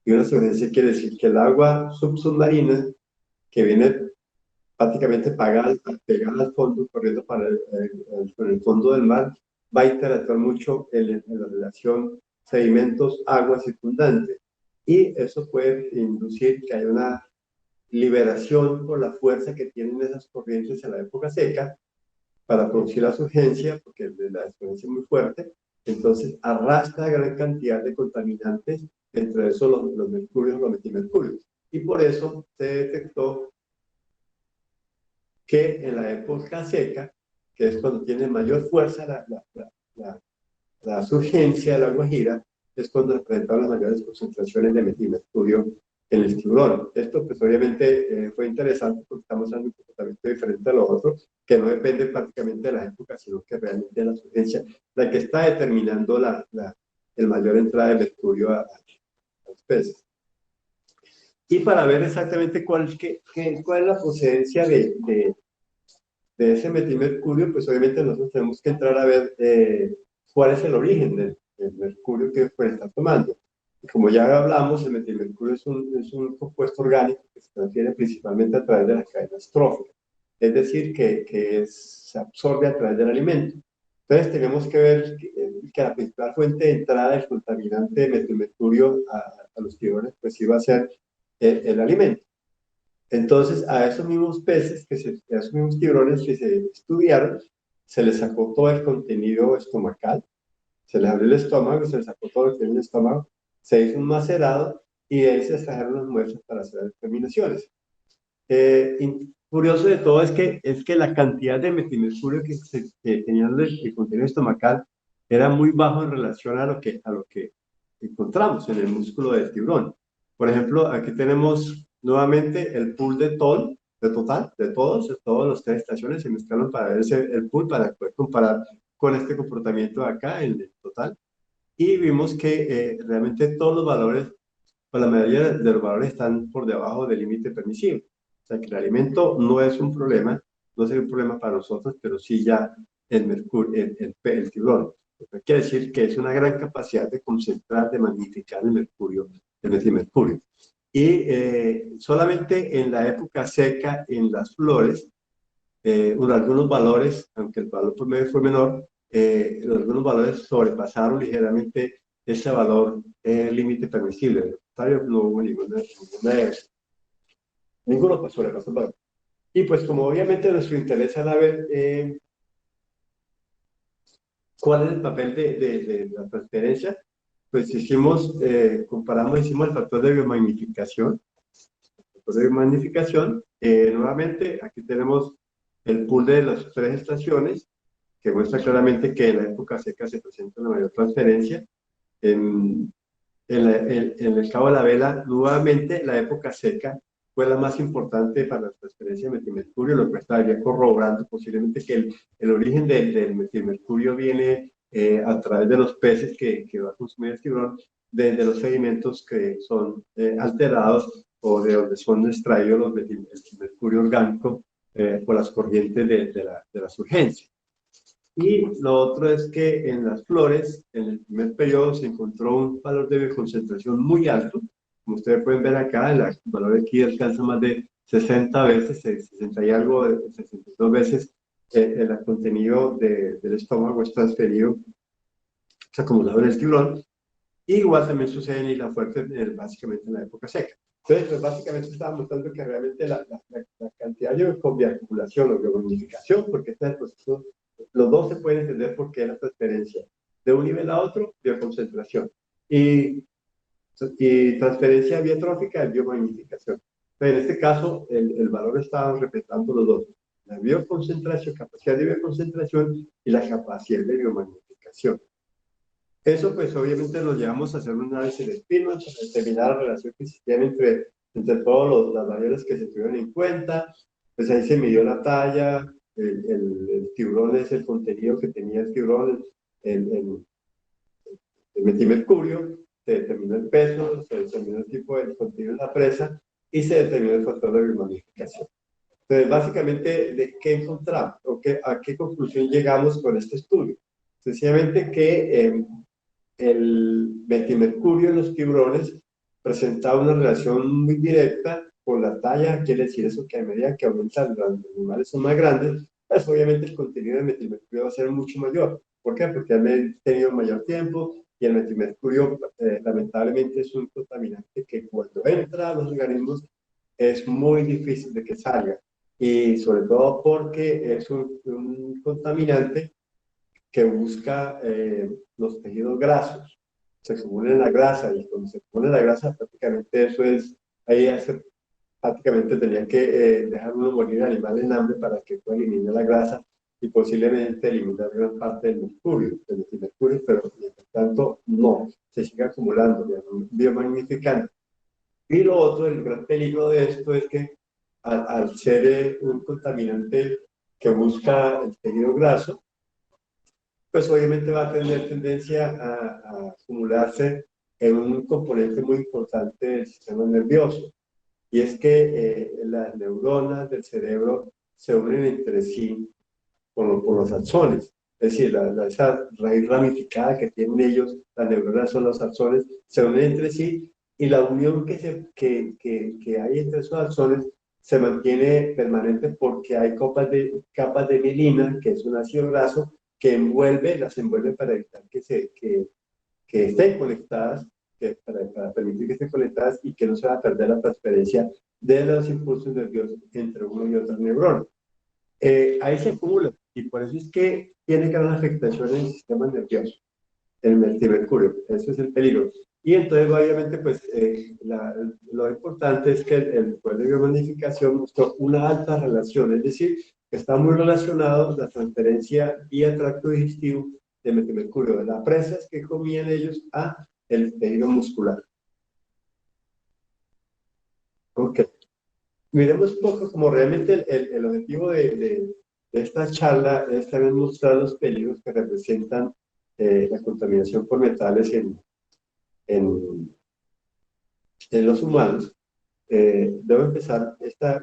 Y una surgencia quiere decir que el agua submarina que viene prácticamente pegada al fondo, corriendo por el fondo del mar, va a interactuar mucho en la relación sedimentos, agua circundante. Y eso puede inducir que haya una liberación por la fuerza que tienen esas corrientes en la época seca para producir la surgencia, porque la surgencia es muy fuerte, entonces arrastra gran cantidad de contaminantes, entre esos los mercurios, los metimercurios. Y por eso se detectó que en la época seca, que es cuando tiene mayor fuerza la surgencia de la Guajira, es cuando se presentaron las mayores concentraciones de metimercurio en el tiburón. Esto pues obviamente fue interesante porque estamos dando un comportamiento diferente a los otros, que no depende prácticamente de la época, sino que realmente es la surgencia la que está determinando el mayor entrada de mercurio a los peces. Y para ver exactamente cuál es la procedencia de ese metimercurio, pues obviamente nosotros tenemos que entrar a ver cuál es el origen del mercurio que puede estar tomando. Y como ya hablamos, el metilmercurio es un compuesto orgánico que se transfiere principalmente a través de las cadenas tróficas, es decir, que se absorbe a través del alimento. Entonces tenemos que ver que la principal fuente de entrada del contaminante de metilmercurio a los tiburones pues iba a ser el alimento. Entonces, a esos mismos peces, a esos mismos tiburones que se estudiaron, se les sacó todo el contenido estomacal, se les abrió el estómago, se les sacó todo el contenido del estómago, se hizo un macerado y de ahí se extrajeron las muestras para hacer determinaciones. Curioso de todo es que la cantidad de metimercurio que tenían el contenido estomacal era muy bajo en relación a lo que encontramos en el músculo del tiburón. Por ejemplo, aquí tenemos nuevamente el pool de total, de todas las tres estaciones se mezclaron para ver el pool, para poder comparar con este comportamiento de acá, el de total. Y vimos que realmente todos los valores, pues la mayoría de los valores están por debajo del límite permisible. O sea que el alimento no es un problema, no es un problema para nosotros, pero sí ya el mercurio, el tiburón. Quiere decir que es una gran capacidad de concentrar, de magnificar el mercurio, el metimercurio. Y solamente en la época seca, en las flores, algunos valores, aunque el valor promedio fue menor, algunos valores sobrepasaron ligeramente ese valor límite permisible. De contrario, no hubo ninguno pues, sobrepasó el valor. Y pues como obviamente nuestro interés era ver cuál es el papel de la transferencia, pues comparamos, hicimos el factor de biomagnificación. El factor de biomagnificación, nuevamente, aquí tenemos el pool de las tres estaciones, que muestra claramente que en la época seca se presenta una mayor transferencia. En el Cabo de la Vela, nuevamente, la época seca fue la más importante para la transferencia de metimercurio, lo que estaría corroborando posiblemente que el origen del metimercurio viene a través de los peces que va a consumir el tiburón, de los sedimentos que son alterados o de donde son extraídos el mercurio orgánico por las corrientes de la surgencia. Y lo otro es que en las flores, en el primer periodo, se encontró un valor de bioconcentración muy alto. Como ustedes pueden ver acá, el valor aquí alcanza más de 60 veces, 60 y algo, 62 veces el contenido del estómago es transferido, se acumulado en el tiburón. Y igual también sucede en Isla Fuerte, básicamente en la época seca. Entonces, pues, básicamente estaba mostrando que realmente la cantidad de acumulación o biomagnificación, porque este es el proceso, los dos se pueden entender porque es la transferencia de un nivel a otro, bioconcentración. Y transferencia biotrófica es biomagnificación. Pero en este caso, el valor estaba respetando los dos. La bioconcentración, capacidad de bioconcentración y la capacidad de biomagnificación. Eso, pues, obviamente nos llevamos a hacer un análisis de Spearman para determinar la relación que existía entre todas las variables que se tuvieron en cuenta. Pues ahí se midió la talla, el tiburón es el contenido que tenía el tiburón, el metimercurio, se determinó el peso, se determinó el tipo de contenido de la presa y se determinó el factor de biomagnificación. Entonces, básicamente, ¿de qué encontramos? ¿A qué conclusión llegamos con este estudio? Sencillamente que el metimercurio en los tiburones presentaba una relación muy directa por la talla, quiere decir eso que a medida que aumentan los animales son más grandes, pues obviamente el contenido de metilmercurio va a ser mucho mayor. ¿Por qué? Porque han tenido mayor tiempo y el metilmercurio lamentablemente es un contaminante que cuando entra a los organismos es muy difícil de que salga. Y sobre todo porque es un contaminante que busca los tejidos grasos. Se acumula en la grasa y cuando se acumula en la grasa prácticamente eso es, ahí hace, prácticamente tendrían que dejar uno morir animal en hambre para que pueda eliminar la grasa y posiblemente eliminar gran parte del mercurio, pero mientras tanto no, se sigue acumulando, biomagnificando. Y lo otro, el gran peligro de esto es que al ser un contaminante que busca el tejido graso, pues obviamente va a tener tendencia a acumularse en un componente muy importante del sistema nervioso. Y es que las neuronas del cerebro se unen entre sí por los axones. Es decir, esa raíz ramificada que tienen ellos, las neuronas son los axones, se unen entre sí y la unión que hay entre esos axones se mantiene permanente porque hay capas de mielina, que es un ácido graso, que las envuelve para evitar que estén conectadas, para permitir que estén conectadas y que no se va a perder la transferencia de los impulsos nerviosos entre uno y otro neurona. Ahí se acumula y por eso es que tiene gran afectación en el sistema nervioso, el metilmercurio, ese es el peligro. Y entonces obviamente pues lo importante es que el poder de biomagnificación mostró una alta relación, es decir, que está muy relacionado la transferencia vía tracto digestivo de metilmercurio de las presas que comían ellos a el tejido muscular. Ok. Miremos un poco como realmente el objetivo de esta charla es también mostrar los peligros que representan la contaminación por metales en los humanos. Debo empezar esta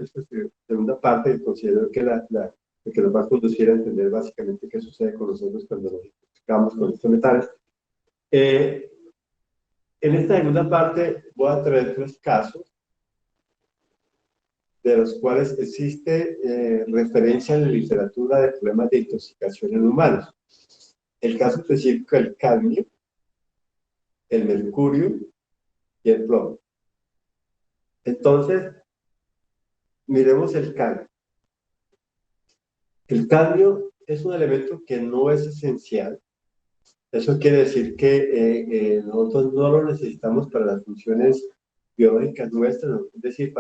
segunda parte y considero que que nos va a conducir a entender básicamente qué sucede con nosotros cuando nos intoxicamos con estos metales. En esta segunda parte voy a traer 3 casos de los cuales existe referencia en la literatura de problemas de intoxicación en humanos. El caso específico del cadmio, el mercurio y el plomo. Entonces, miremos el cadmio. El cadmio es un elemento que no es esencial. Eso quiere decir que nosotros no lo necesitamos para las funciones biológicas nuestras, es decir,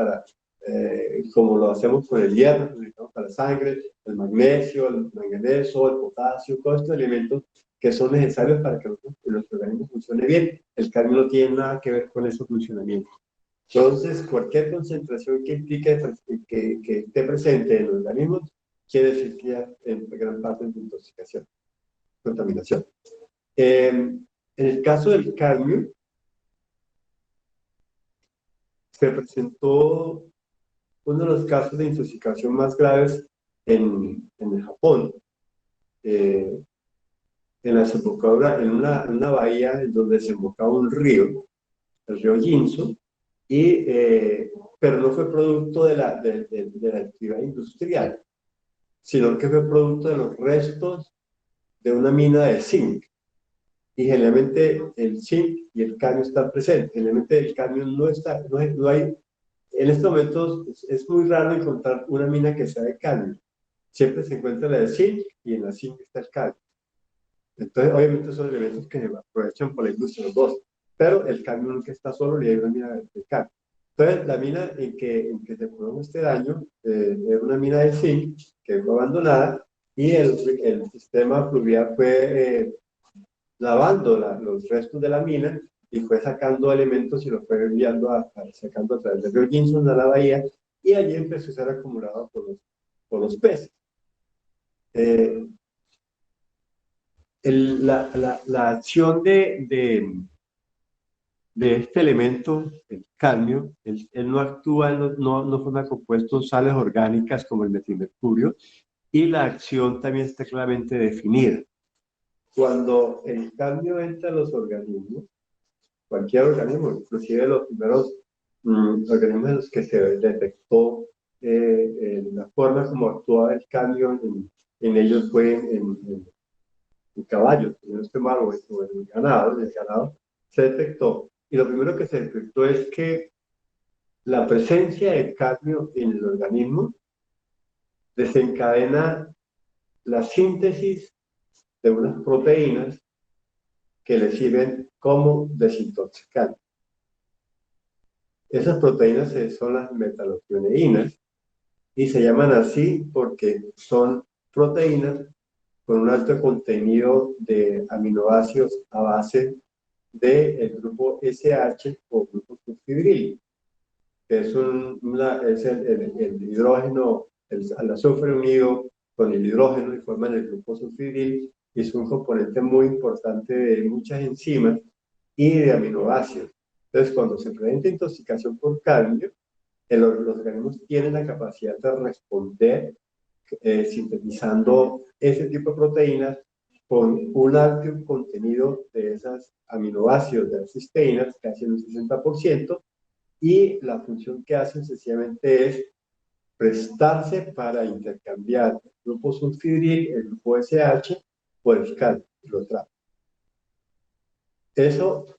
como lo hacemos con el hierro, lo necesitamos para la sangre, el magnesio, el manganeso, el potasio, todos estos elementos que son necesarios para que nuestro organismo funcione bien. El cadmio no tiene nada que ver con ese funcionamiento. Entonces, cualquier concentración que implique que esté presente en el organismo quiere decir que ya en gran parte es intoxicación, contaminación. En el caso del cadmio, se presentó uno de los casos de intoxicación más graves en el Japón, en la desembocadura, en una bahía en donde desembocaba un río, el río Jinzu, pero no fue producto de la actividad industrial, sino que fue producto de los restos de una mina de zinc. Y generalmente el zinc y el cadmio están presentes. Generalmente el cadmio no hay. En estos momentos es muy raro encontrar una mina que sea de cadmio. Siempre se encuentra la de zinc y en la zinc está el cadmio. Entonces, obviamente son elementos que se aprovechan por la industria los dos. Pero el cadmio nunca está solo y hay una mina de cadmio. Entonces, la mina en que se produjo este daño era una mina de zinc que fue abandonada y el sistema fluvial fue lavando los restos de la mina y fue sacando elementos y los fue enviando sacando a través del río Jinzu a la bahía y allí empezó a ser acumulado por los peces. La acción de este elemento, el cadmio, él no actúa, no forma compuestos sales orgánicas como el metilmercurio y la acción también está claramente definida. Cuando el cadmio entra a los organismos, cualquier organismo, inclusive los primeros organismos en los que se detectó la forma como actuaba el cambio en ellos fue en caballos, en este mal, o en el ganado se detectó. Y lo primero que se detectó es que la presencia de cadmio en el organismo desencadena la síntesis de unas proteínas que le sirven como desintoxicantes. Esas proteínas son las metallothioneínas y se llaman así porque son proteínas con un alto contenido de aminoácidos a base del grupo SH o grupo sulfibril, que es el hidrógeno, el azufre unido con el hidrógeno y forman el grupo sulfibril, y es un componente muy importante de muchas enzimas y de aminoácidos. Entonces, cuando se presenta intoxicación por cadmio, los organismos tienen la capacidad de responder sintetizando ese tipo de proteínas con un alto contenido de esas aminoácidos, de las cisteínas, casi en un 60%, y la función que hacen sencillamente es prestarse para intercambiar el grupo sulfibril, el grupo SH, por el cadmio, y lo trata. Eso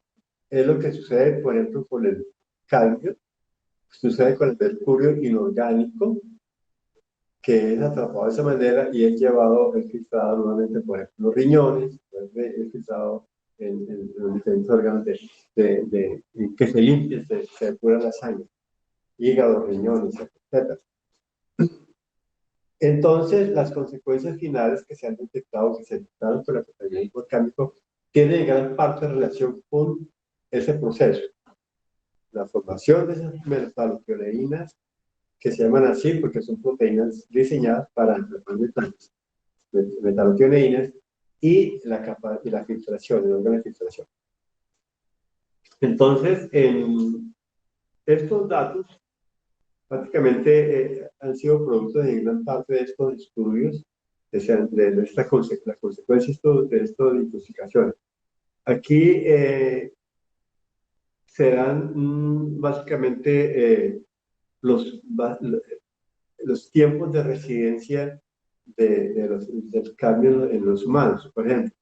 es lo que sucede, por ejemplo, con el cadmio, sucede con el mercurio inorgánico, que es atrapado de esa manera y es llevado, es filtrado nuevamente, por ejemplo, los riñones, es filtrado en los diferentes órganos que se limpia, se depura la sangre, hígado, riñones, etc. Entonces, las consecuencias finales que se han detectado, que se detectaron con la contaminación por cambio, tienen en gran parte relación con ese proceso. La formación de esas metallothioneínas, que se llaman así porque son proteínas diseñadas para atrapar metallothioneínas, y la filtración, el órgano de filtración. Entonces, estos datos prácticamente han sido producto de gran parte de estos estudios, de la consecuencia de esta intoxicación. Aquí se dan básicamente los tiempos de residencia del cambio en los humanos. Por ejemplo,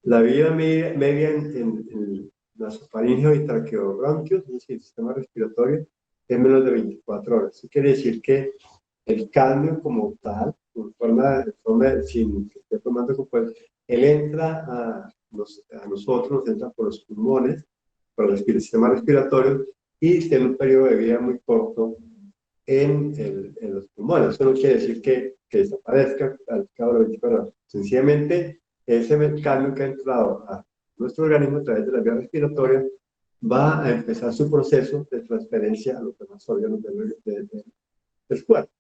la vida media en nasofaringeo y traqueobronquios, es decir, el sistema respiratorio, es menos de 24 horas. Eso quiere decir que el cambio como tal, sin que esté tomando compuestos, él entra a nosotros, nos entra por los pulmones, por el sistema respiratorio, y tiene un periodo de vida muy corto en los pulmones. Eso no quiere decir que desaparezca al cabo de 24 horas. Sencillamente, ese cambio que ha entrado a nuestro organismo a través de la vía respiratoria va a empezar su proceso de transferencia a los demás órganos del cuerpo.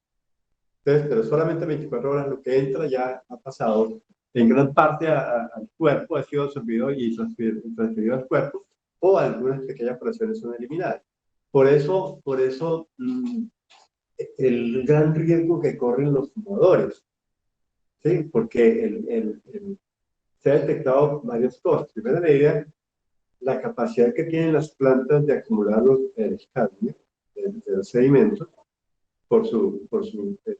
Entonces, pero solamente 24 horas lo que entra ya ha pasado en gran parte al cuerpo, ha sido absorbido y transferido al cuerpo, o algunas pequeñas fracciones son eliminadas. Por eso el gran riesgo que corren los fumadores, ¿sí? Porque se ha detectado varias cosas. En primera medida, la capacidad que tienen las plantas de acumular el cadmio de los sedimentos por su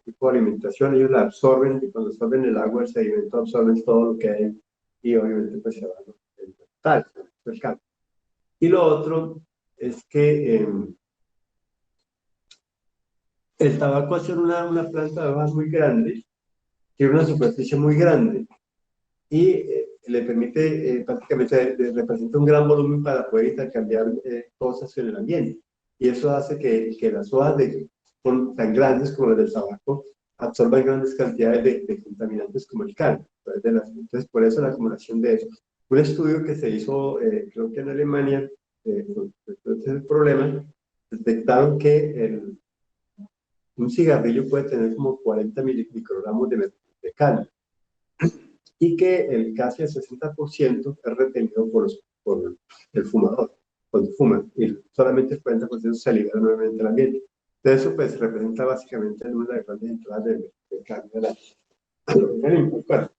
tipo de alimentación. Ellos la absorben, y cuando absorben el agua, el sedimento absorben todo lo que hay, y obviamente pues se va el cadmio. Y lo otro es que el tabaco, al ser una planta de hojas muy grande, tiene una superficie muy grande y le permite prácticamente representa un gran volumen para poder intercambiar cosas en el ambiente. Y eso hace que las hojas tan grandes como las del tabaco absorban grandes cantidades de contaminantes como el cadmio. Entonces, por eso la acumulación de eso. Un estudio que se hizo, creo que en Alemania, entonces el problema, detectaron que un cigarrillo puede tener como 40 microgramos de cadmio, y que casi el 60% es retenido por el fumador cuando fuma, y solamente el 40% se libera nuevamente al ambiente. Entonces, eso pues representa básicamente una de las grandes entradas de cadmio al organismo. Bueno,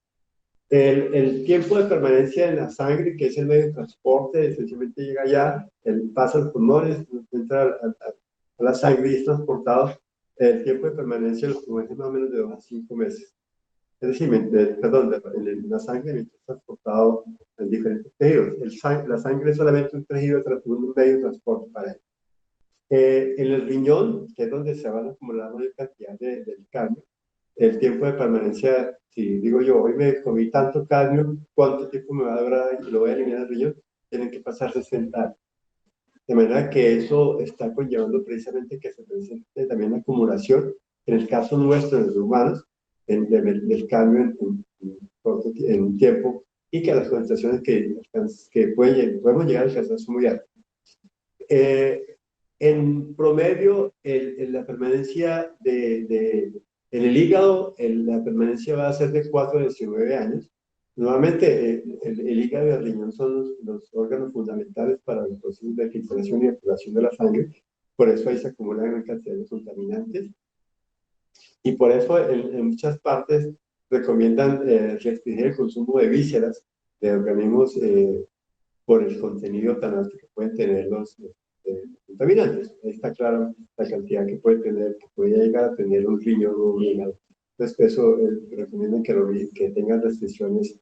el tiempo de permanencia en la sangre, que es el medio de transporte, esencialmente llega allá, pasa a los pulmones, entra a la sangre y es transportado, el tiempo de permanencia de los fluidos es más o menos de 2 a 5 meses. Es decir, la sangre mientras es transportado en diferentes tejidos. La sangre es solamente un medio de transporte para él. En el riñón, que es donde se van a acumular mayor cantidad del cadmio, el tiempo de permanencia, si digo yo, hoy me comí tanto cadmio, ¿cuánto tiempo me va a durar y lo voy a eliminar del riñón? Tienen que pasar 60 años. De manera que eso está conllevando precisamente que se presente también la acumulación, en el caso nuestro, en los humanos, del cadmio en un tiempo, y que las concentraciones que podemos llegar a alcanzar son muy altas. En promedio, la permanencia en el hígado, la permanencia va a ser de 4 a 19 años. Nuevamente, el hígado y el riñón son los órganos fundamentales para el proceso de filtración y depuración de la sangre. Por eso ahí se acumulan gran cantidad de contaminantes. Y por eso en muchas partes recomiendan restringir el consumo de vísceras de organismos por el contenido tan alto que pueden tener los contaminantes. Ahí está claro la cantidad que puede tener, que puede llegar a tener un riñón o un hígado. Entonces, eso recomiendan que tengan restricciones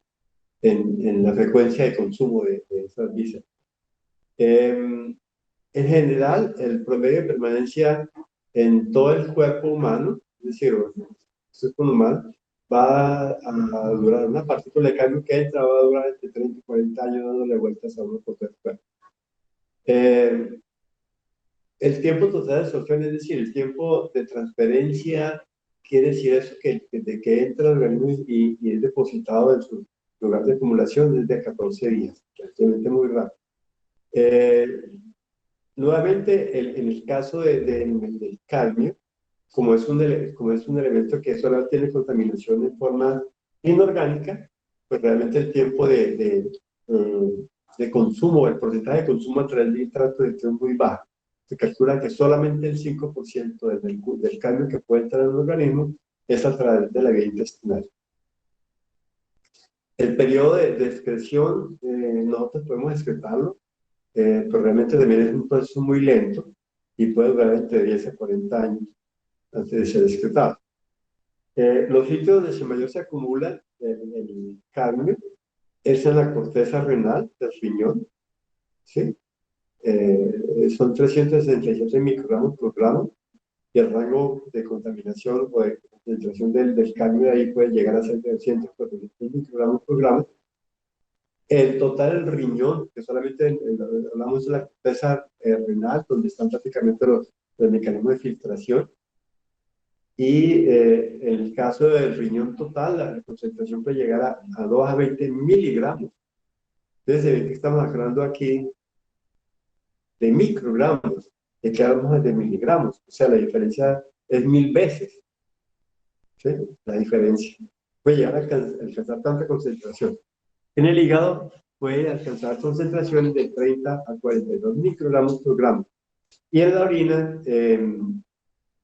en la frecuencia de consumo de esas vísceras. En general, el promedio de permanencia en todo el cuerpo humano, es decir, el cuerpo humano, va a durar, una partícula de cambio que entra va a durar entre 30 y 40 años dándole vueltas a uno por todo el cuerpo. El tiempo total de absorción, es decir, el tiempo de transferencia, quiere decir eso de que entra el organismo y es depositado en su lugar de acumulación es de 14 días, realmente muy rápido. Nuevamente, en el caso del cadmio, como es un elemento que solo tiene contaminación en forma inorgánica, pues realmente el tiempo de consumo, el porcentaje de consumo a través del nitrato es muy bajo. Se calcula que solamente el 5% del cadmio que puede entrar en el organismo es a través de la vía intestinal. El periodo de excreción, nosotros podemos excretarlo, pero realmente también es un proceso muy lento y puede durar entre 10 a 40 años antes de ser excretado. Los sitios donde mayor se acumula el cadmio es en la corteza renal del riñón, ¿sí? Son 367 microgramos por gramo y el rango de contaminación o de concentración del cadmio de ahí puede llegar a ser de 200 400 microgramos por gramo. El total del riñón, que solamente hablamos de la corteza renal, donde están prácticamente los mecanismos de filtración, y en el caso del riñón total, la concentración puede llegar a 2 a 20 miligramos. Entonces, se ve que estamos hablando aquí de microgramos, de que hablamos de miligramos, o sea, la diferencia es 1000 veces, ¿sí? La diferencia. Puede llegar a alcanzar tanta concentración. En el hígado puede alcanzar concentraciones de 30 a 42 microgramos por gramo. Y en la orina,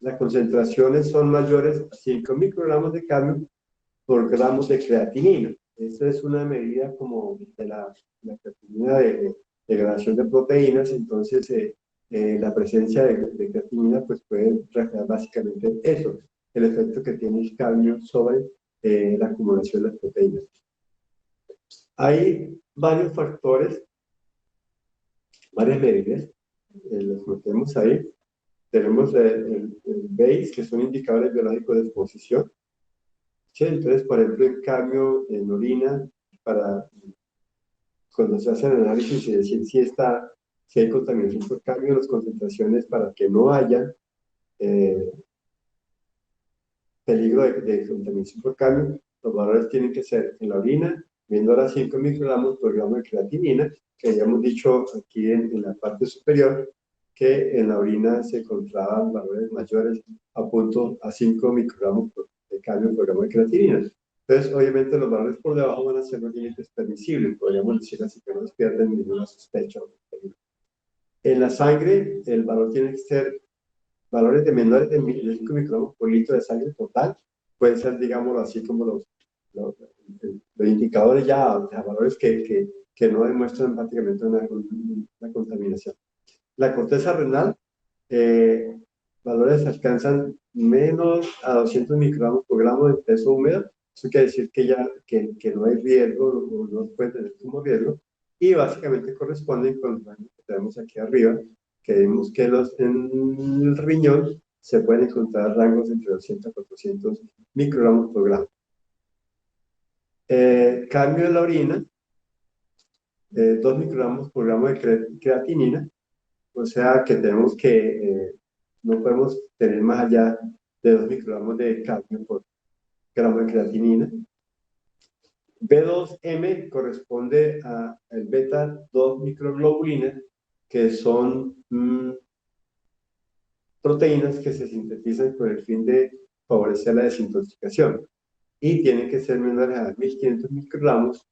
las concentraciones son mayores a 5 microgramos de cadmio por gramos de creatinina. Esta es una medida como de la creatinina de degradación de proteínas, entonces la presencia de creatinina pues puede reflejar básicamente eso, el efecto que tiene el cadmio sobre la acumulación de las proteínas. Hay varios factores, varias medidas, los metemos ahí. Tenemos el BASE, que son indicadores biológicos de exposición. ¿Sí? Entonces, por ejemplo, el cadmio en orina, cuando se hace el análisis y decir si hay contaminación por cadmio, las concentraciones para que no haya peligro de contaminación por cadmio, los valores tienen que ser en la orina, viendo ahora 5 microgramos por gramo de creatinina, que habíamos dicho aquí en la parte superior, que en la orina se encontraban valores mayores a 5 microgramos de cadmio por gramo de creatinina. Entonces, obviamente, los valores por debajo van a ser los límites permisibles, podríamos decir así, que no nos pierden ninguna sospecha. En la sangre, el valor tiene que ser valores de menores de 5 microgramos por litro de sangre total. Pueden ser, digámoslo así, como los indicadores ya, o sea, valores que no demuestran prácticamente una contaminación. La corteza renal valores alcanzan menos a 200 microgramos por gramo de peso húmedo. Eso quiere decir que no hay riesgo, o no puede tener como riesgo, y básicamente corresponden con los rangos que tenemos aquí arriba, que vimos que en el riñón se pueden encontrar rangos entre 200 a 400 microgramos por gramo. Cambio en la orina, 2 microgramos por gramo de creatinina, o sea que tenemos que, no podemos tener más allá de 2 microgramos de cadmio por gramo de creatinina. B2M corresponde a el beta 2 microglobulinas, que son proteínas que se sintetizan con el fin de favorecer la desintoxicación, y tienen que ser menores a 1500 microgramos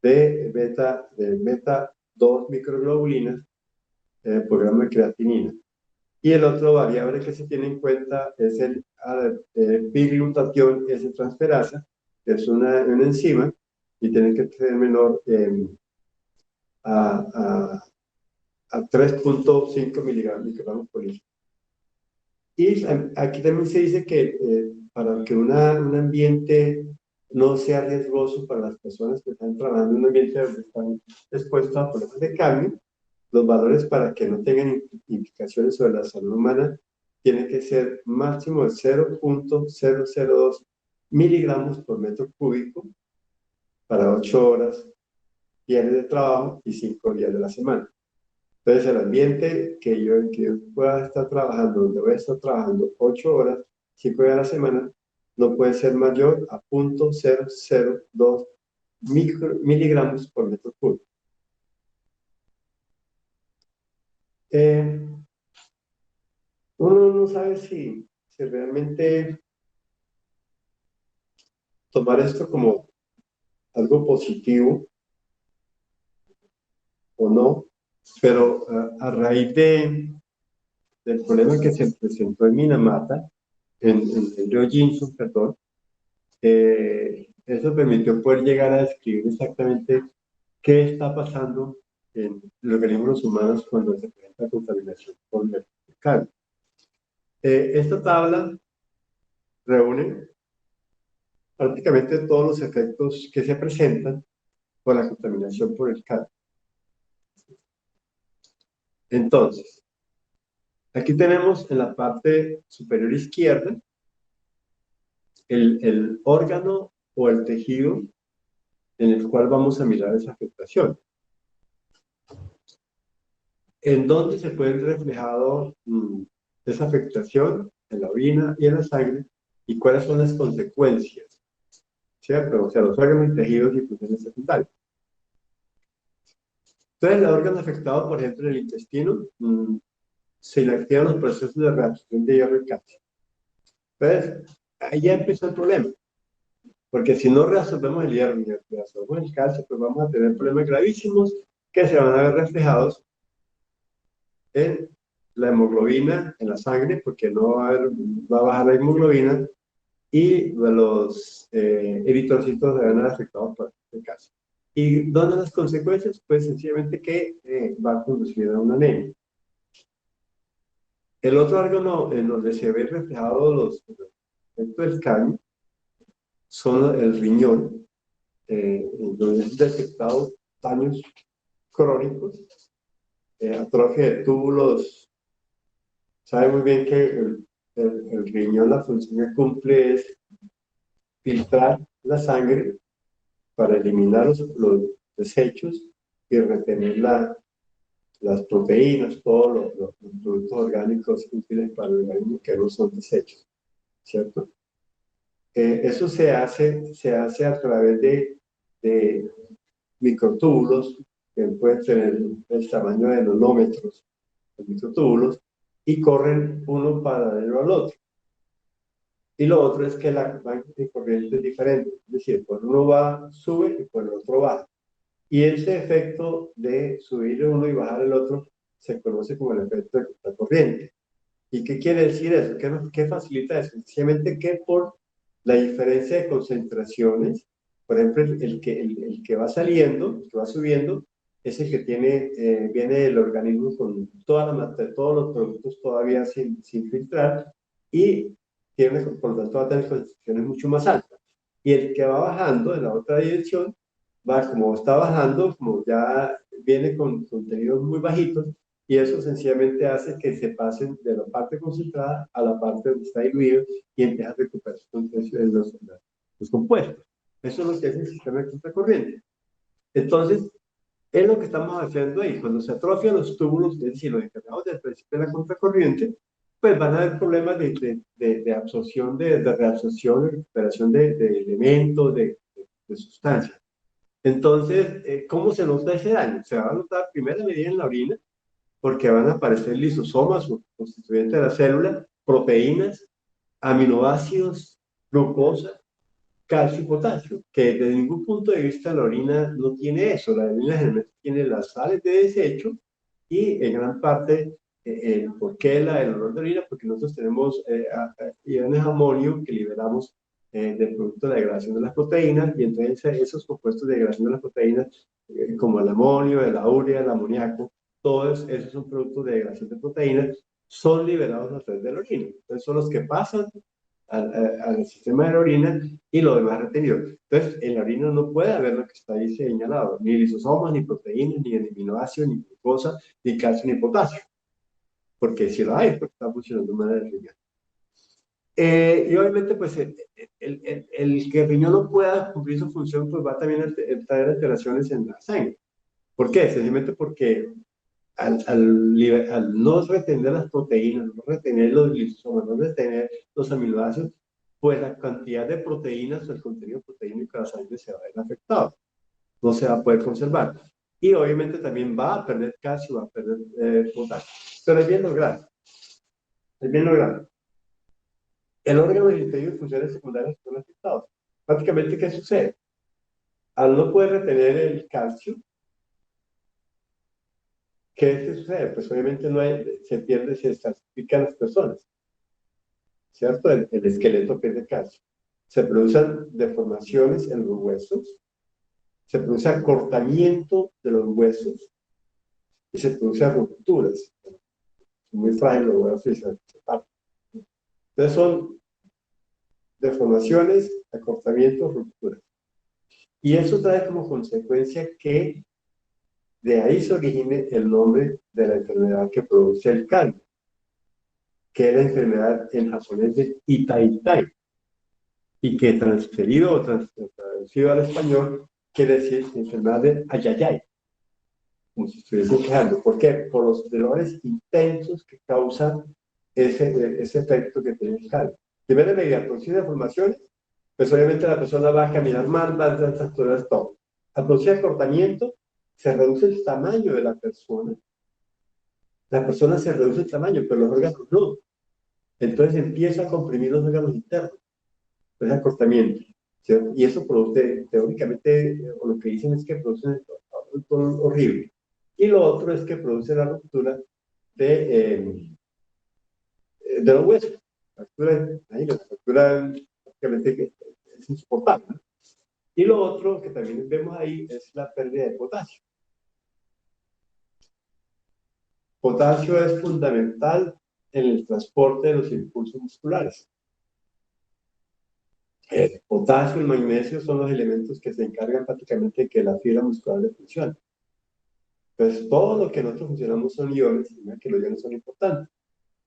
de beta 2 microglobulinas por gramo de creatinina. Y el otro variable que se tiene en cuenta es el pi-glutatión S-transferasa, que es una enzima, y tiene que ser menor a 3.5 microgramos por litro. Y aquí también se dice que para que un ambiente no sea riesgoso para las personas que están trabajando en un ambiente donde están expuestos a problemas de cadmio, los valores para que no tengan implicaciones sobre la salud humana tienen que ser máximo de 0.002 miligramos por metro cúbico para 8 horas diarias de trabajo y 5 días de la semana. Entonces, el ambiente que yo pueda estar trabajando, donde voy a estar trabajando 8 horas, 5 días a la semana, no puede ser mayor a 0.002 miligramos por metro cúbico. Uno no sabe si realmente tomar esto como algo positivo o no, pero a raíz del problema que se presentó en Minamata, en el río Jinsu, perdón, eso permitió poder llegar a describir exactamente qué está pasando en los organismos humanos cuando se presenta contaminación por mercurio. Esta tabla reúne prácticamente todos los efectos que se presentan por la contaminación por el cadmio. Entonces, aquí tenemos en la parte superior izquierda el órgano o el tejido en el cual vamos a mirar esa afectación. ¿En dónde se puede ver reflejado esa afectación? En la orina y en la sangre. ¿Y cuáles son las consecuencias? ¿Cierto? O sea, los órganos y tejidos y funciones secundarias. Entonces, el órgano afectado, por ejemplo, en el intestino, se inactivan los procesos de reabsorción de hierro y calcio. Entonces, ahí ya empezó el problema. Porque si no reabsorbemos el hierro y reabsorbemos el calcio, pues vamos a tener problemas gravísimos que se van a ver reflejados en la hemoglobina, en la sangre, porque no va a bajar la hemoglobina, y los eritrocitos se van a ver afectados por el calcio. ¿Y dónde las consecuencias? Pues sencillamente que va a conducir a una anemia. El otro órgano en donde se ve reflejado los efectos del cadmio son el riñón, en donde es detectado daños crónicos, atrofia de túbulos. Sabe muy bien que el riñón, la función que cumple es filtrar la sangre para eliminar los desechos y retener las proteínas, todos los productos orgánicos útiles para el organismo que no son desechos, ¿cierto? Eso se hace a través de microtúbulos que pueden tener el tamaño de nanómetros, los microtúbulos, y corren uno paralelo al otro. Y lo otro es que la corriente es diferente, es decir, por uno sube y por el otro baja. Y ese efecto de subir uno y bajar el otro se conoce como el efecto de contracorriente. ¿Y qué quiere decir eso? ¿Qué facilita eso? Sencillamente que por la diferencia de concentraciones, por ejemplo, el que va saliendo, el que va subiendo, es el que viene del organismo con todos los productos todavía sin filtrar y tiene, por lo tanto, va a tener concentraciones mucho más altas. Y el que va bajando en la otra dirección, como está bajando, como ya viene con contenidos muy bajitos, y eso sencillamente hace que se pasen de la parte concentrada a la parte donde está diluido y empieza a recuperar los compuestos. Eso es lo que es el sistema de contracorriente. Entonces, es lo que estamos haciendo ahí. Cuando se atrofian los túbulos, es decir, los encargados del principio de la contracorriente, pues van a haber problemas de absorción, de reabsorción, de recuperación de elementos, de sustancias. Entonces, ¿cómo se nota ese daño? Se va a notar primero medida en la orina, porque van a aparecer lisosomas o constituyentes de la célula, proteínas, aminoácidos, glucosa, calcio y potasio, que desde ningún punto de vista la orina no tiene eso. La orina generalmente tiene las sales de desecho y en gran parte, ¿por qué el olor de orina? Porque nosotros tenemos iones de amonio que liberamos del producto de la degradación de las proteínas, y entonces esos compuestos de degradación de las proteínas, como el amonio, la urea, el amoníaco, todos esos son productos de degradación de proteínas, son liberados a través de la orina. Entonces son los que pasan al sistema de la orina y lo demás retenido. Entonces, en la orina no puede haber lo que está ahí señalado, ni lisosomas, ni proteínas, ni aminoácidos, ni glucosa, ni calcio, ni potasio. Porque si lo hay, porque está funcionando mal el riñón. Y obviamente, pues, el que el riñón no pueda cumplir su función, pues va también a traer alteraciones en la sangre. ¿Por qué? Sencillamente porque al no retener las proteínas, no retener los lisosomas, no retener los aminoácidos, pues la cantidad de proteínas o el contenido proteínico de la sangre se va a ver afectado, no se va a poder conservar. Y obviamente también va a perder calcio, va a perder potasio. Pero es bien logrado. Es bien logrado. El órgano digestivo y funciones secundarias son afectados. Prácticamente, ¿qué sucede? Al no poder retener el calcio, ¿qué sucede? Pues obviamente se pierde, se estratifican las personas, ¿cierto? El esqueleto pierde calcio. Se producen deformaciones en los huesos, se produce acortamiento de los huesos y se producen rupturas. Muy frágil los huesos y se parten. Entonces son deformaciones, acortamientos, rupturas. Y eso trae como consecuencia que de ahí se origine el nombre de la enfermedad que produce el cáncer, que es la enfermedad en japonés de Itai-Tai, y que transferido o traducido al español quiere decir enfermedad de Ayayay, como si estuviesen quejando. ¿Por qué? Por los dolores intensos que causan ese efecto que tiene el cáncer. Primero, mediante producir deformaciones, pues obviamente la persona va a caminar mal, va a fracturar todo. Al producir acortamiento, se reduce el tamaño de la persona. La persona se reduce el tamaño, pero los órganos no. Entonces empieza a comprimir los órganos internos. Es acortamiento. ¿Cierto? Y eso produce, teóricamente, o lo que dicen es que produce un dolor horrible. Y lo otro es que produce la ruptura de los huesos. La fractura prácticamente es insoportable, ¿no? Y lo otro que también vemos ahí es la pérdida de potasio. Potasio es fundamental en el transporte de los impulsos musculares. El potasio y el magnesio son los elementos que se encargan prácticamente de que la fibra muscular funcione. Entonces, todo lo que nosotros funcionamos son iones, y que los iones son importantes.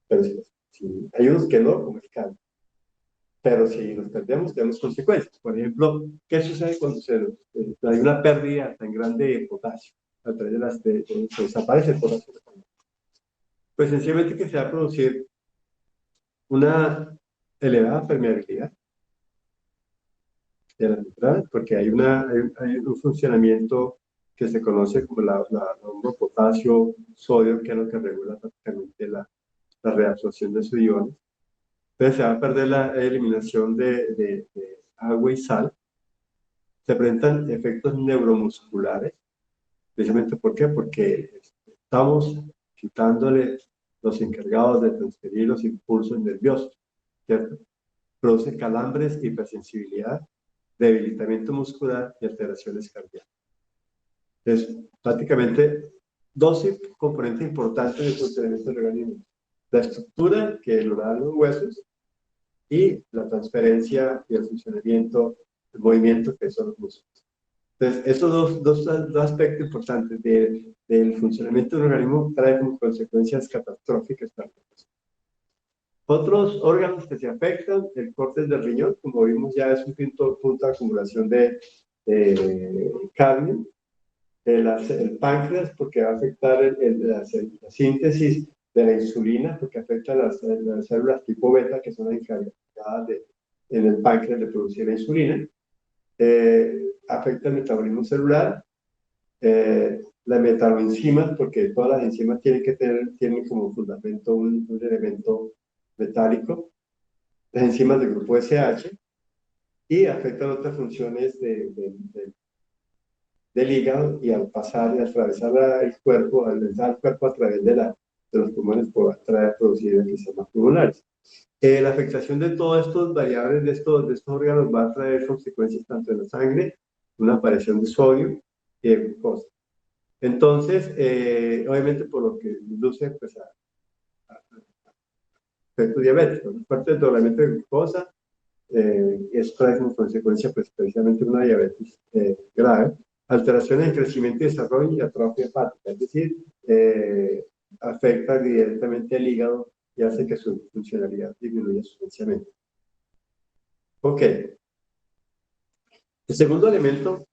Pero si hay unos que no, como el calcio. Pero si los perdemos, tenemos consecuencias. Por ejemplo, ¿qué sucede cuando hay una pérdida tan grande de potasio? A través se desaparece el potasio. Pues sencillamente que se va a producir una elevada permeabilidad de la membrana, porque hay un funcionamiento que se conoce como la potasio-sodio, que es lo que regula prácticamente la reabsorción de sus iones. Entonces se va a perder la eliminación de agua y sal. Se presentan efectos neuromusculares, precisamente ¿por qué? Porque estamos quitándole los encargados de transferir los impulsos nerviosos, ¿cierto? Produce calambres, hipersensibilidad, debilitamiento muscular y alteraciones cardíacas. Es prácticamente dos componentes importantes del funcionamiento del organismo. La estructura, que lo dan los huesos, y la transferencia y el funcionamiento, el movimiento, que son los músculos. Entonces, estos dos aspectos importantes del funcionamiento del organismo traen como consecuencias catastróficas para la persona. Otros órganos que se afectan, el corte del riñón, como vimos ya es un punto de acumulación de cadmio. El páncreas, porque va a afectar la síntesis de la insulina, porque afecta las células tipo beta, que son las encargadas en el páncreas de producir la insulina. Afecta el metabolismo celular, las metaloenzimas, porque todas las enzimas tienen como fundamento un elemento metálico, las enzimas del grupo SH, y afectan otras funciones del hígado, y al pasar y atravesar el cuerpo, al entrar al cuerpo a través de los pulmones, puede producir enfisemas pulmonares. La afectación de todas estas variables de estos órganos va a traer consecuencias tanto en la sangre, una aparición de sodio y de glucosa. Entonces, obviamente, por lo que induce pues, a efectos diabéticos, parte del doblamiento de glucosa, esto trae como consecuencia pues, precisamente una diabetes grave, alteraciones en crecimiento y desarrollo y atrofia hepática, es decir, afecta directamente al hígado y hace que su funcionalidad disminuya sustancialmente. Ok. El segundo elemento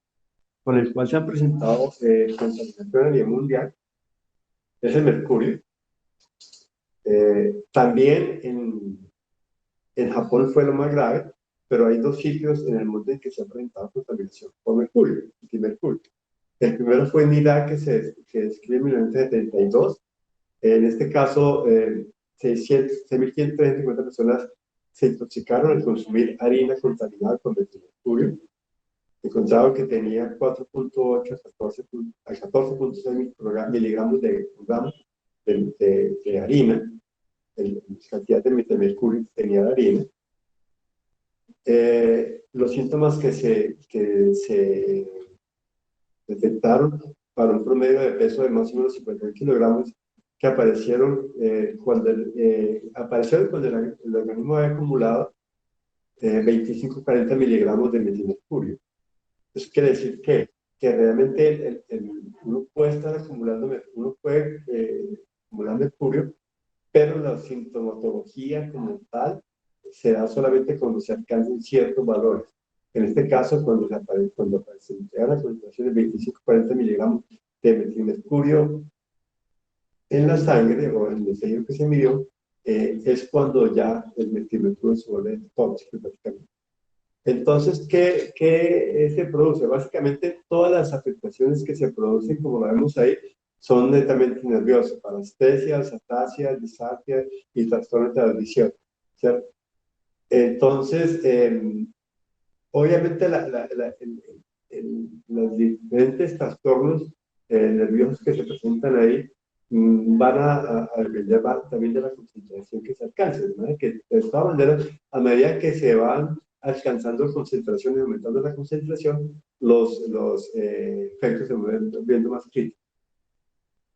con el cual se han presentado contaminación a nivel mundial es el mercurio. También en Japón fue lo más grave, pero hay dos sitios en el mundo en que se ha presentado contaminación por mercurio, antimercurio. El primero fue en Irak, que describe en 1972. En este caso, 6.150 personas se intoxicaron al consumir harina contaminada con mercurio. Encontraron que tenía 4.8 a 14.6 miligramos de harina, la cantidad de mercurio que tenía la harina. Los síntomas que se detectaron para un promedio de peso de más o menos 50 kilogramos, que aparecieron cuando el organismo había acumulado 25-40 miligramos de metilmercurio. Eso quiere decir que realmente uno puede estar acumulando mercurio, pero la sintomatología como tal se da solamente cuando se alcanzan ciertos valores. En este caso, cuando se llega a la concentración de 25-40 miligramos de metilmercurio en la sangre o en el sello que se midió, es cuando ya el metilmercurio se vuelve tóxico prácticamente. Entonces, ¿qué se produce? Básicamente, todas las afectaciones que se producen, como lo vemos ahí, son netamente nerviosas: parestesias, atasias, disartrias y trastornos de la visión, ¿cierto? Entonces, obviamente, los diferentes trastornos nerviosos que se presentan ahí van a depender también de la concentración que se alcance, de manera que, de todas maneras, a medida que se van alcanzando concentración y aumentando la concentración, los efectos se van viendo más críticos.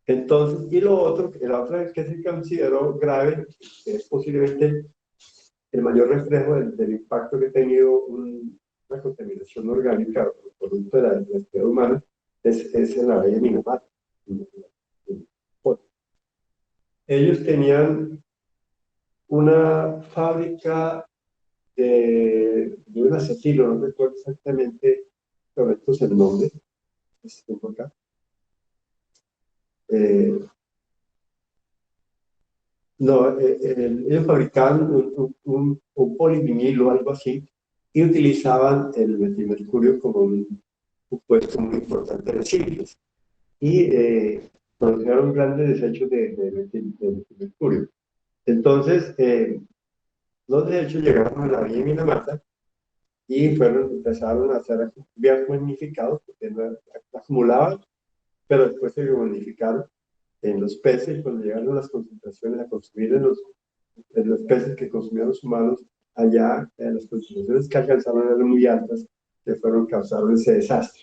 Entonces, y la otra que se consideró grave, que es posiblemente el mayor reflejo del impacto que ha tenido una contaminación orgánica producto de la actividad humana, es en la bahía de Minamata. Ellos tenían una fábrica de un acetilo, no recuerdo exactamente, pero esto es el nombre, acá. No, ellos fabricaban un polivinilo o algo así, y utilizaban el metilmercurio como un compuesto muy importante de síntesis. Y produjeron grandes desechos de metilmercurio. Entonces, los desechos llegaron a la bahía de Minamata y empezaron a ser biomagnificados, porque no acumulaban, pero después se biomagnificaron en los peces, y cuando llegaron las concentraciones a consumir en los peces que consumían los humanos, allá las concentraciones que alcanzaron eran muy altas, que causaron ese desastre.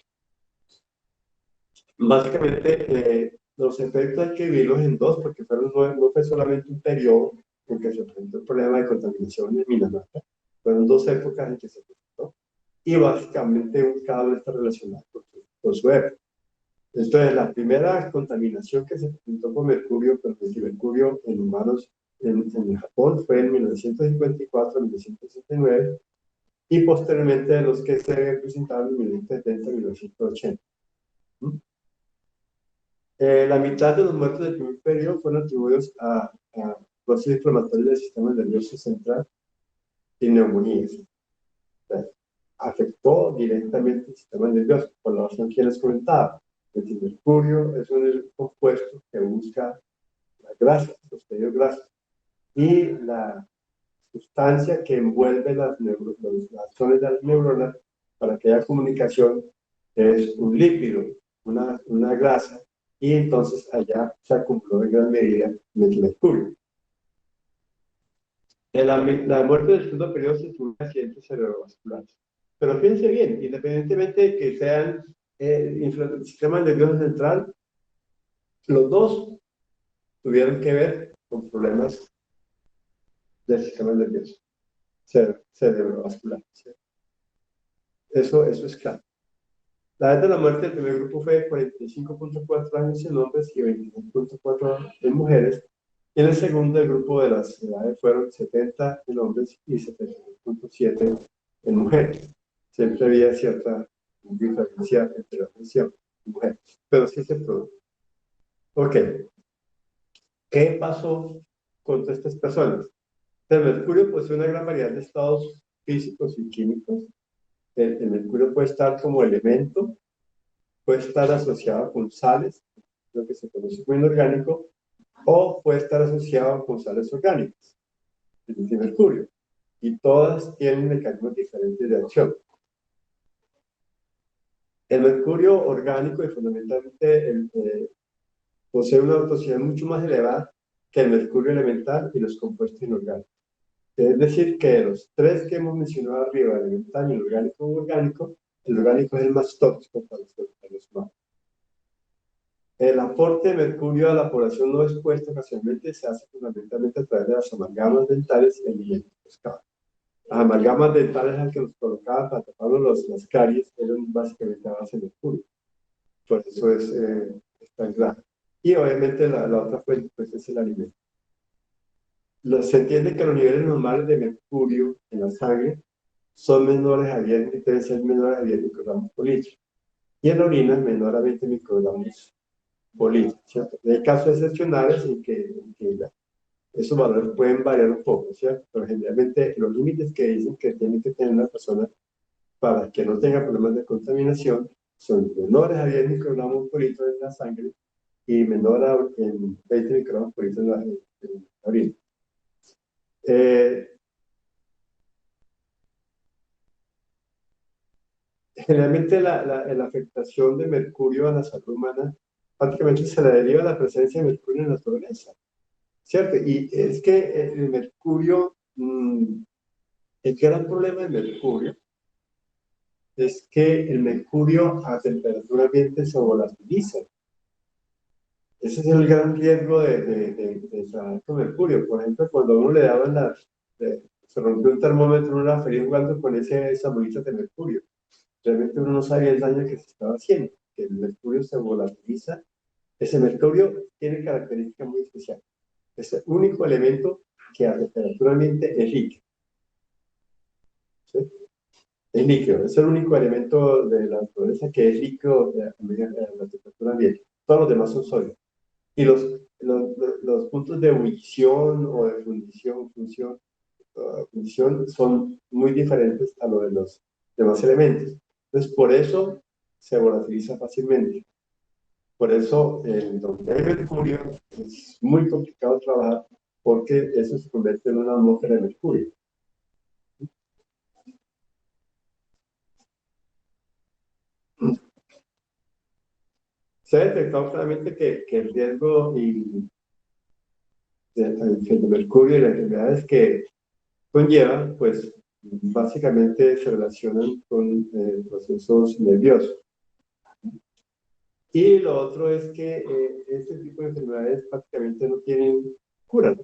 Básicamente, los efectos hay que dividirlos en dos, porque no fue solamente un periodo en que se presentó el problema de contaminación en Minamata, fueron dos épocas en que se presentó, y básicamente cada uno está relacionado con su época. Entonces, la primera contaminación que se presentó con mercurio, con mercurio en humanos en Japón, fue en 1954-1969, y posteriormente los que se presentaron en 1970-1980. La mitad de los muertos del primer periodo fueron atribuidos a procesos inflamatorios del sistema nervioso central y neumonías. Afectó directamente el sistema nervioso, por la razón que les comentaba. El mercurio es un compuesto que busca las grasas, los tejidos grasos, y la sustancia que envuelve las zonas de las neuronas para que haya comunicación es un lípido, una grasa, y entonces allá se acumuló en gran medida mercurio. La muerte del segundo periodo se tuvo accidentes cerebrovasculares. Pero fíjense bien, independientemente de que sean el sistema nervioso central, los dos tuvieron que ver con problemas del sistema nervioso cerebrovascular. ¿Sí? Eso es claro. La edad de la muerte del primer grupo fue 45.4 años en hombres y 26.4 en mujeres. Y en el segundo, el grupo de las edades fueron 70 en hombres y 72.7 en mujeres. Siempre había cierta diferencia entre la función y mujeres, pero sí se produjo. Ok, ¿qué pasó con todas estas personas? El mercurio posee una gran variedad de estados físicos y químicos. El mercurio puede estar como elemento, puede estar asociado con sales, lo que se conoce como inorgánico, o puede estar asociado con sales orgánicas, es decir, mercurio. Y todas tienen mecanismos diferentes de acción. El mercurio orgánico y fundamentalmente posee una toxicidad mucho más elevada que el mercurio elemental y los compuestos inorgánicos. Es decir, que de los tres que hemos mencionado arriba, elemental, inorgánico y orgánico, el orgánico es el más tóxico para los humanos. El aporte de mercurio a la población no expuesta ocasionalmente se hace fundamentalmente a través de las amalgamas dentales y alimentos pescados. Las amalgamas dentales al que nos colocaban para taparnos las caries eran básicamente a base de mercurio. Por eso es tan grave. Y obviamente la otra fuente pues, es el alimento. Se entiende que los niveles normales de mercurio en la sangre son menores a 10, deben ser menores a 10 microgramos por litro. Y en la orina menor a 20 microgramos por litro, ¿cierto? Hay casos excepcionales en que esos valores pueden variar un poco, ¿cierto? Pero generalmente los límites que dicen que tiene que tener una persona para que no tenga problemas de contaminación son menores a 10 microgramos por litro en la sangre y menor a 20 microgramos por litro en la orina. Generalmente la afectación de mercurio a la salud humana prácticamente se le deriva a la presencia de mercurio en la naturaleza, ¿cierto? Y es que el mercurio, el gran problema del mercurio es que el mercurio a temperatura ambiente se volatiliza. Ese es el gran riesgo de trabajar con mercurio. Por ejemplo, cuando uno le daban se rompió un termómetro, uno era feliz jugando con esa bolita de mercurio. Realmente uno no sabía el daño que se estaba haciendo, que el mercurio se volatiliza. Ese mercurio tiene características muy especiales. Es el único elemento que a temperatura ambiente es líquido. ¿Sí? Es líquido, es el único elemento de la naturaleza que es líquido a la temperatura ambiente. Todos los demás son sólidos. Y los puntos de ebullición o de fundición son muy diferentes a lo de los demás elementos. Entonces, por eso se volatiliza fácilmente. Por eso, donde hay mercurio, es muy complicado trabajar porque eso se convierte en una atmósfera de mercurio. Se ha detectado claramente que el riesgo de mercurio y las enfermedades que conllevan, pues básicamente se relacionan con procesos nerviosos. Y lo otro es que este tipo de enfermedades prácticamente no tienen cura.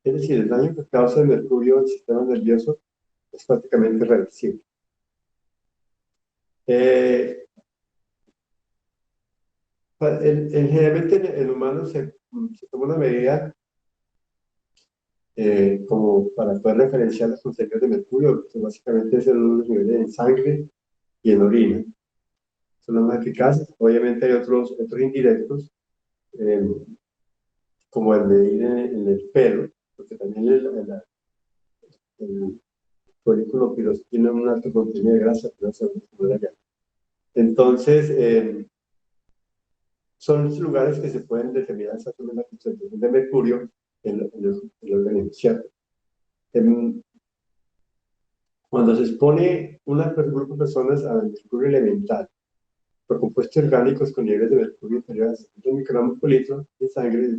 Es decir, el daño que causa el mercurio al sistema nervioso es prácticamente irreversible. Generalmente en el humano se toma una medida como para poder referenciar los contenidos de mercurio, que básicamente son los niveles en sangre y en orina. Son los más eficaces. Obviamente hay otros indirectos, como el medir en el pelo, porque también el folículo piloso tiene un alto contenido de grasa, pero no se puede allá. Entonces, son lugares que se pueden determinar exactamente la concentración de mercurio en el organismo, ¿cierto? Cuando se expone un grupo de personas al mercurio elemental por compuestos orgánicos con niveles de mercurio inferiores a 70 microgramos por litro en sangre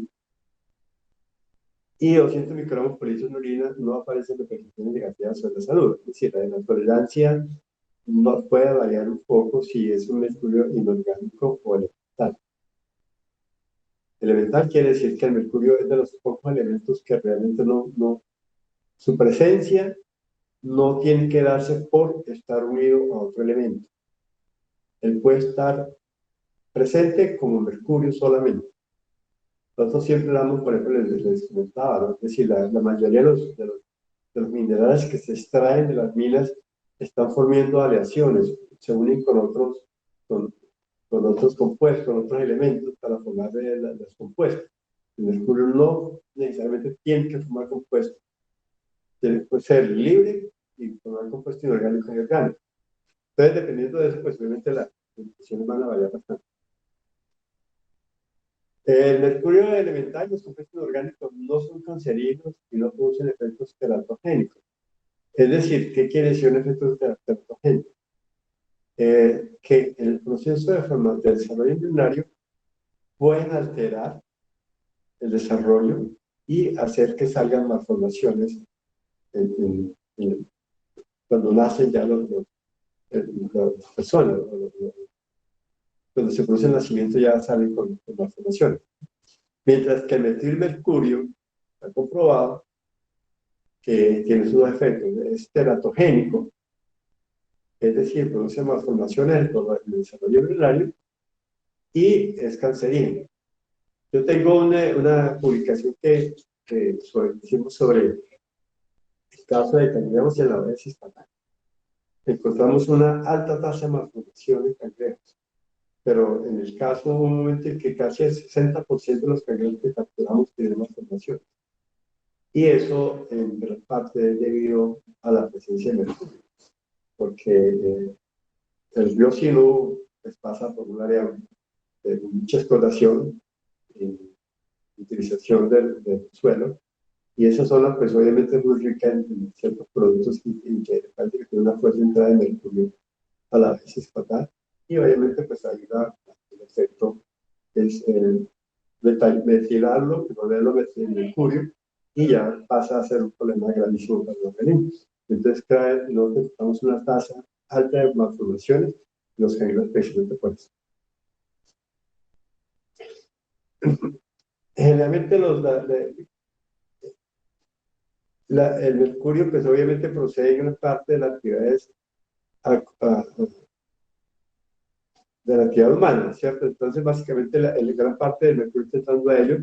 y 200 microgramos por litro en orina, no aparecen repercusiones negativas sobre la salud. Es decir, la tolerancia no puede variar un poco si es un mercurio inorgánico o elemental. Elemental quiere decir que el mercurio es de los pocos elementos que realmente su presencia no tiene que darse por estar unido a otro elemento. Él puede estar presente como mercurio solamente. Nosotros siempre damos, por ejemplo, les comentaba, ¿no? Es decir, la mayoría de los minerales que se extraen de las minas están formando aleaciones, se unen con otros compuestos, con otros elementos para formar los compuestos. El mercurio no necesariamente tiene que formar compuestos, tiene que ser libre y formar compuestos inorgánicos y orgánicos. Entonces, dependiendo de eso, pues obviamente las condiciones van a variar bastante. El mercurio elemental y los compuestos orgánicos no son cancerígenos y no producen efectos teratogénicos. Es decir, ¿qué quiere decir un efecto teratogénico? Que en el proceso de desarrollo embrionario pueden alterar el desarrollo y hacer que salgan malformaciones cuando nacen ya las personas. Cuando se produce el nacimiento ya salen con malformaciones. Mientras que el metilmercurio está comprobado que tiene sus efectos. Es teratogénico, es decir, produce malformaciones en el desarrollo embrionario y es cancerígeno. Yo tengo una publicación que hicimos sobre el caso de cangrejos en la obesidad hispana. Encontramos una alta tasa de malformación en cangrejos, pero en el caso hubo un momento en que casi el 60% de los cangrejos que capturamos tienen malformación. Y eso en gran parte es debido a la presencia de mercurio, porque el río Sinú pues, pasa por un área de mucha explotación y utilización del suelo, y esa zona pues obviamente es muy rica en ciertos productos y que parece que tiene una fuerte entrada de mercurio a la vez estatal, y obviamente pues ayuda el efecto es metilarlo, ponerlo en mercurio, y ya pasa a ser un problema gravísimo para los organismos. Entonces, nosotros estamos una tasa alta de malformaciones en los cangrejos precisamente por eso. Generalmente el mercurio, pues obviamente procede en gran parte de las actividades de la actividad humana, ¿cierto? Entonces, básicamente, gran parte del mercurio está entrando a ello,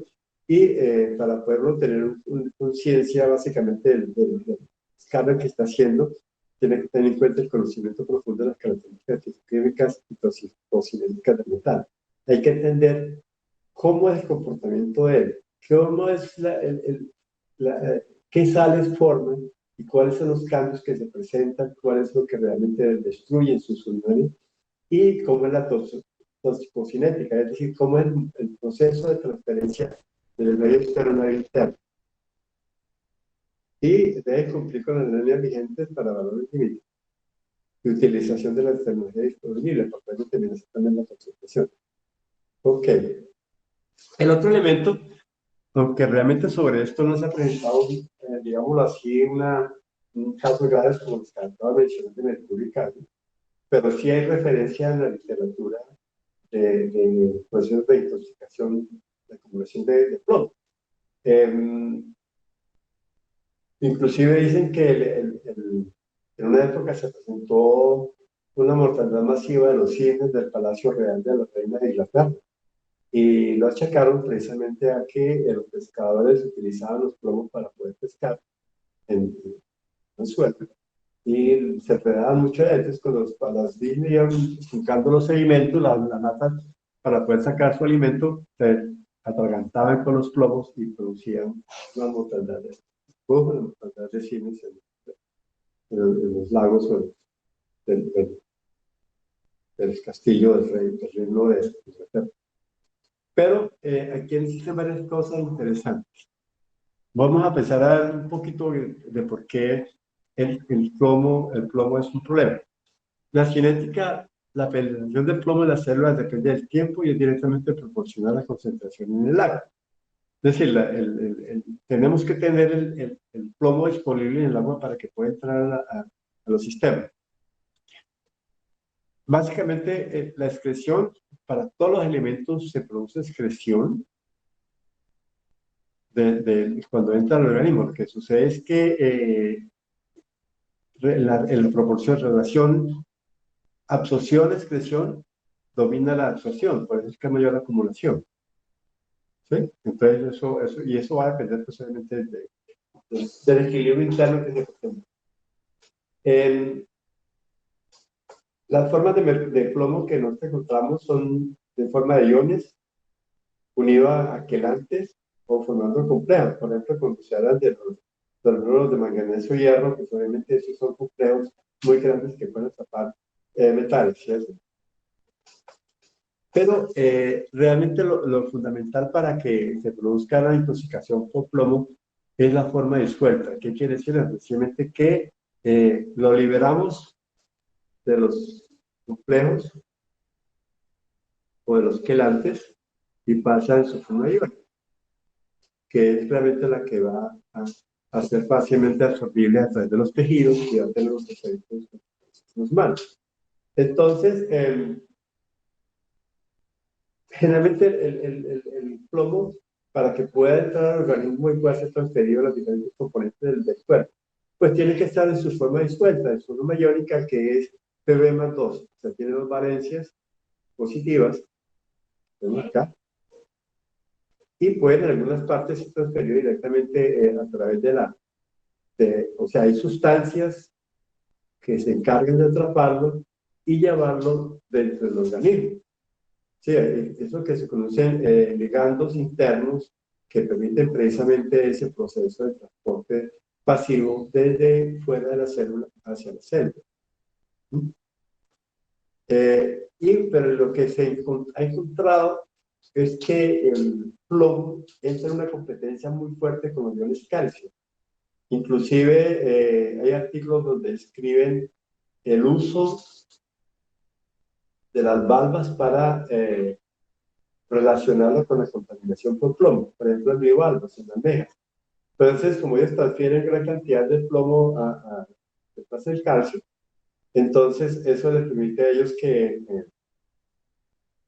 y para poderlo tener conciencia, básicamente, del escáner que está haciendo, tiene que tener en cuenta el conocimiento profundo de las características químicas y tocinéticas del metal. Hay que entender cómo es el comportamiento de él, cómo es qué sales forman y cuáles son los cambios que se presentan, cuál es lo que realmente destruye su uniones, y cómo es la toxicocinética, es decir, cómo es el proceso de transferencia del medio externo al interno. Y debe cumplir con las normas vigentes para valores límites y utilización de la tecnología disponible, porque eso también está también la toxificación. Ok. El otro elemento, aunque realmente sobre esto no se ha presentado, digámoslo así, un caso grave como los que acabo de mencionar de mercurio y cadmio, pero sí hay referencia en la literatura de procesos de intoxicación, de acumulación de plomo. Inclusive dicen que en una época se presentó una mortandad masiva de los cisnes del Palacio Real de la Reina de Inglaterra, y lo achacaron precisamente a que los pescadores utilizaban los plomos para poder pescar en suelo, y se enredaban mucho de ellos con las cisnes iban buscando los sedimentos, la nata, para poder sacar su alimento, se atragantaban con los plomos y producían una mortandad de cisnes en los lagos del castillo del reino de Inglaterra. Pero aquí existen varias cosas interesantes. Vamos a empezar a ver un poquito de por qué el plomo es un problema. La cinética, la penetración del plomo en las células depende del tiempo y es directamente proporcional a la concentración en el agua. Es decir, tenemos que tener el plomo disponible en el agua para que pueda entrar a los sistemas. Básicamente, la excreción, para todos los elementos se produce excreción cuando entra al organismo. Lo que sucede es que la proporción, relación absorción-excreción domina la absorción, por eso es que hay mayor acumulación. ¿Sí? Entonces, eso va a depender posiblemente del equilibrio interno que se presenta. Las formas de plomo que nosotros encontramos son de forma de iones, unidos a quelantes o formando complejos. Por ejemplo, cuando se habla de los fluoros de manganeso y hierro, pues obviamente esos son complejos muy grandes que pueden tapar metales, ¿cierto? Pero realmente lo fundamental para que se produzca la intoxicación por plomo es la forma disuelta. ¿Qué quiere decir? Sencillamente que lo liberamos de los complejos o de los quelantes y pasa en su forma iónica, que es realmente la que va a ser fácilmente absorbible a través de los tejidos y va a tener los efectos malos. Entonces, generalmente el plomo, para que pueda entrar al organismo y pueda ser transferido a los diferentes componentes del cuerpo, pues tiene que estar en su forma disuelta, en su forma iónica, que es Pb+2. O sea, tiene dos valencias positivas, tenemos acá, y pueden en algunas partes ser transferido directamente a través o sea, hay sustancias que se encargan de atraparlo y llevarlo dentro del organismo. Sí, eso que se conocen ligandos internos que permiten precisamente ese proceso de transporte pasivo desde fuera de la célula hacia la célula. Pero lo que se ha encontrado es que el plomo entra en una competencia muy fuerte con los iones calcio. Inclusive hay artículos donde describen el uso de las valvas para relacionarlo con la contaminación por plomo, por ejemplo en bivalvas, en almejas. Entonces, como ellos transfieren gran cantidad de plomo después del calcio, entonces eso les permite a ellos que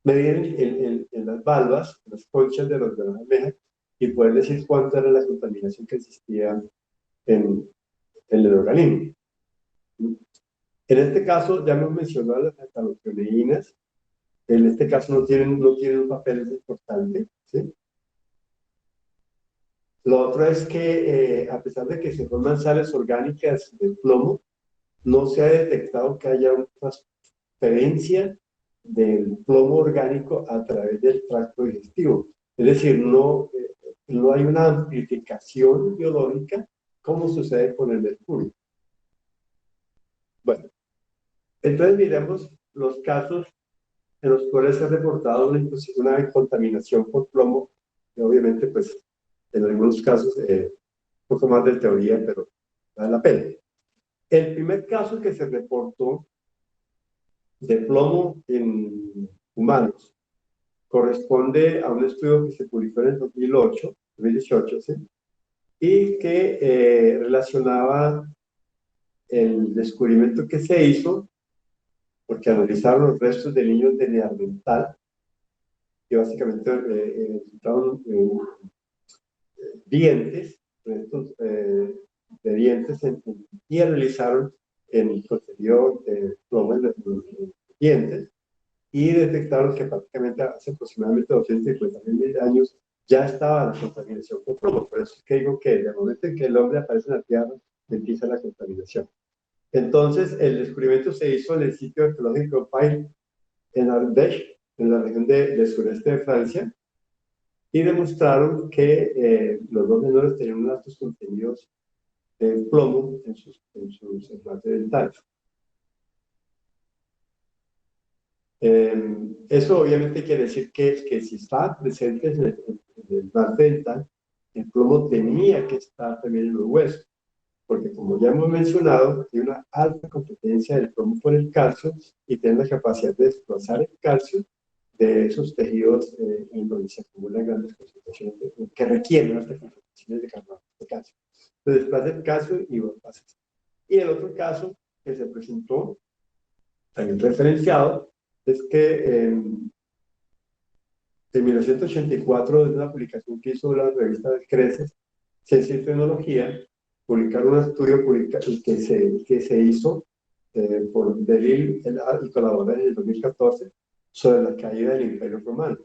medir en las valvas, en las conchas de las almejas, y poder decir cuánto era la contaminación que existía en el organismo. En este caso, ya hemos mencionado las metaloproteínas. En este caso no tienen un papel importante, ¿sí? Lo otro es que, a pesar de que se forman sales orgánicas de plomo, no se ha detectado que haya una transferencia del plomo orgánico a través del tracto digestivo. Es decir, no hay una amplificación biológica como sucede con el mercurio. Bueno, entonces miremos los casos en los cuales se ha reportado una contaminación por plomo, que obviamente, pues, en algunos casos, un poco más de teoría, pero vale la pena. El primer caso que se reportó de plomo en humanos corresponde a un estudio que se publicó en el 2018, ¿sí? Y que relacionaba el descubrimiento que se hizo porque analizaron los restos de niños de Neandertal, que básicamente encontraron dientes, restos de dientes y analizaron el contenido de plomo en los dientes y detectaron que prácticamente hace aproximadamente 250.000 años ya estaba la contaminación con plomo. Por eso es que digo que en el momento en que el hombre aparece en la Tierra, empieza la contaminación. Entonces, el descubrimiento se hizo en el sitio arqueológico Paille, en Ardèche, en la región del sureste de Francia, y demostraron que los dos menores tenían unos altos contenidos de plomo en sus esmaltes dentales. Eso obviamente quiere decir que si está presente en el esmalte dental, el plomo tenía que estar también en los huesos, porque como ya hemos mencionado, hay una alta competencia del plomo por el calcio y tiene la capacidad de desplazar el calcio de esos tejidos en donde se acumulan grandes concentraciones que requieren altas concentraciones de carbonato de calcio. Entonces desplaza el calcio y lo pasa. Y el otro caso que se presentó, también referenciado, es que en 1984, en una publicación que hizo la revista Creces, Ciencia y Tecnología, publicaron un estudio que se hizo por Delil y colaboradores en el 2014 sobre la caída del Imperio Romano.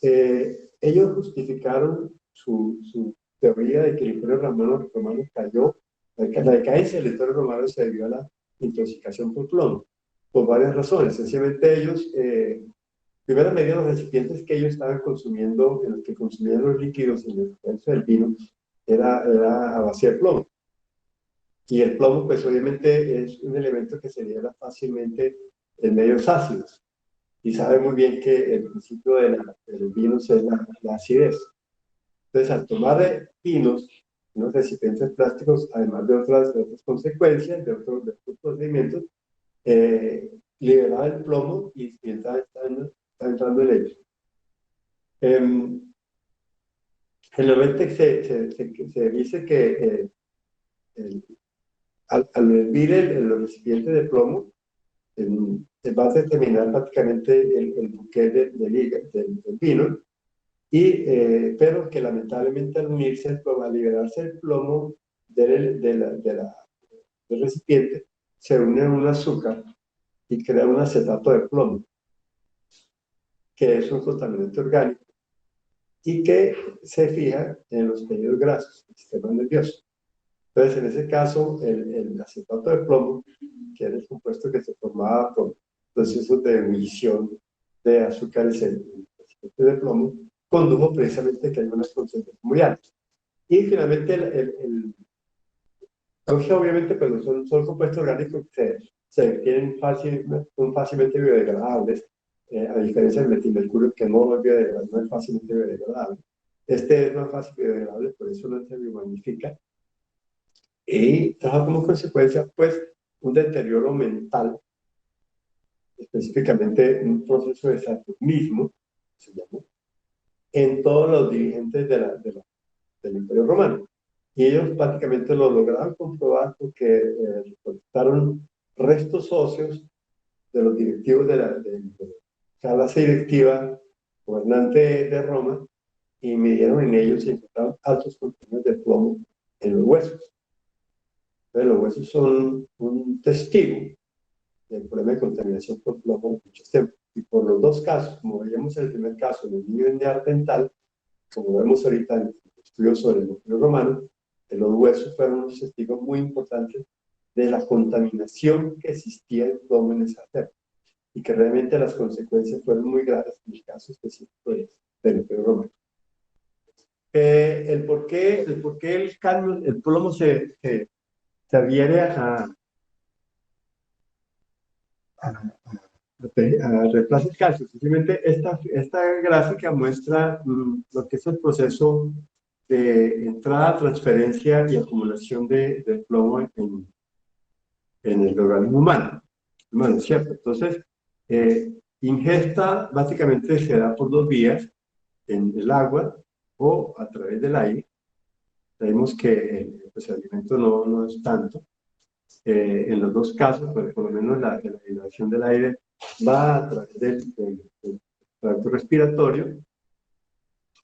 Ellos justificaron su teoría de que el Imperio Romano cayó, la decadencia del Imperio Romano se debió a la intoxicación por plomo, por varias razones. Sencillamente ellos, primero medían los recipientes que ellos estaban consumiendo, en los que consumían los líquidos en el caso del vino, era a base de plomo. Y el plomo, pues obviamente es un elemento que se libera fácilmente en medios ácidos. Y sabe muy bien que el principio del vino es la acidez. Entonces, al tomar vinos, unos recipientes plásticos, además de otras consecuencias, de otros procedimientos, liberaba el plomo y está entrando en ellos. Generalmente se dice que al hervir los recipientes de plomo, va a determinar prácticamente el buque del vino, pero que lamentablemente al unirse el plomo, al liberarse el plomo del recipiente, se une a un azúcar y crea un acetato de plomo, que es un contaminante orgánico y que se fija en los tejidos grasos del sistema nervioso. Entonces, en ese caso, el acetato de plomo, que era el compuesto que se formaba por procesos de ebullición de azúcares en el recipiente de plomo, condujo precisamente a que hay unas concentraciones muy altas. Y finalmente, aunque obviamente pues, son compuestos orgánicos que son fácilmente biodegradables, a diferencia del metilmercurio, que no es biodegradable, no es fácilmente biodegradable. Este es más fácil biodegradable, por eso no se biomagnifica. Y trajo como consecuencia, pues, un deterioro mental, específicamente un proceso de saturnismo, se llamó, en todos los dirigentes del Imperio Romano. Y ellos prácticamente lo lograron comprobar porque recolectaron restos óseos de los directivos de la clase directiva gobernante de Roma y midieron en ellos y encontraron altos contenidos de plomo en los huesos. Entonces, los huesos son un testigo del problema de contaminación por plomo en muchos tiempos. Y por los dos casos, como veíamos en el primer caso, en el niño de Neandertal, como vemos ahorita en el estudio sobre el Imperio Romano, los huesos fueron unos testigos muy importantes de la contaminación que existía en plomo en esa época y que realmente las consecuencias fueron muy graves en el caso específico del Imperio Romano. El por qué el plomo se adhiere a reemplaza el calcio. Simplemente esta gráfica muestra lo que es el proceso de entrada, transferencia y acumulación de plomo en el organismo humano, ¿cierto? Entonces, ingesta básicamente se da por dos vías, en el agua o a través del aire. Sabemos que pues, el alimento no es tanto. En los dos casos, pues, por lo menos la elevación del aire va a través del tracto respiratorio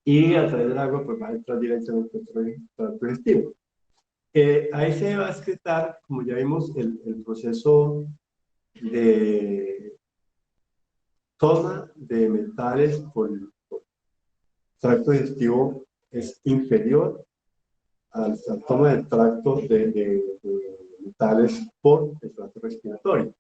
y a través del agua pues va a entrar directamente al tracto digestivo. Ahí se va a excretar, como ya vimos, el proceso de toma de metales por el tracto digestivo es inferior al toma del tracto de metales por el tracto respiratorio.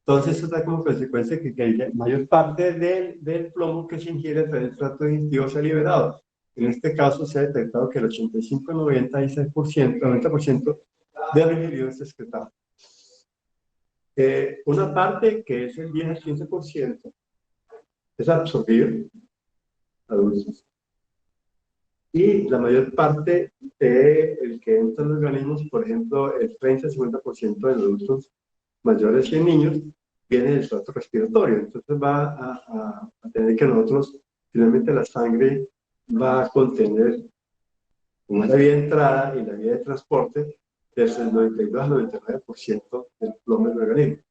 Entonces, eso da como consecuencia que la mayor parte del plomo que se ingiere a través del tracto digestivo se ha liberado. En este caso, se ha detectado que el 85-96%, 90% de lo ingerido es excretado. Una parte, que es el 10 al 15%, es absorbido adultos. Y la mayor parte del que entra en los organismos, por ejemplo, el 30-50% de los adultos mayores y en niños, viene del tracto respiratorio. Entonces va a tener que nosotros, finalmente la sangre va a contener una vía de entrada y la vía de transporte desde el 92 al 99% del plomo del organismo.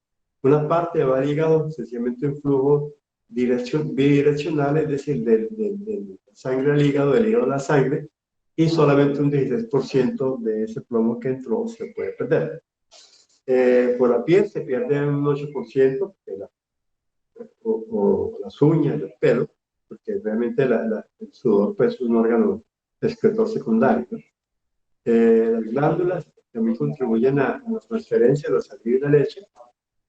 Una parte va al hígado, sencillamente un flujo bidireccional, es decir, de sangre al hígado, del hígado a la sangre, y solamente un 16% de ese plomo que entró se puede perder. Por la piel se pierde un 8%, o las uñas, el pelo, porque realmente el sudor pues, es un órgano excretor secundario, ¿no? Las glándulas también contribuyen a la transferencia de la saliva y la leche,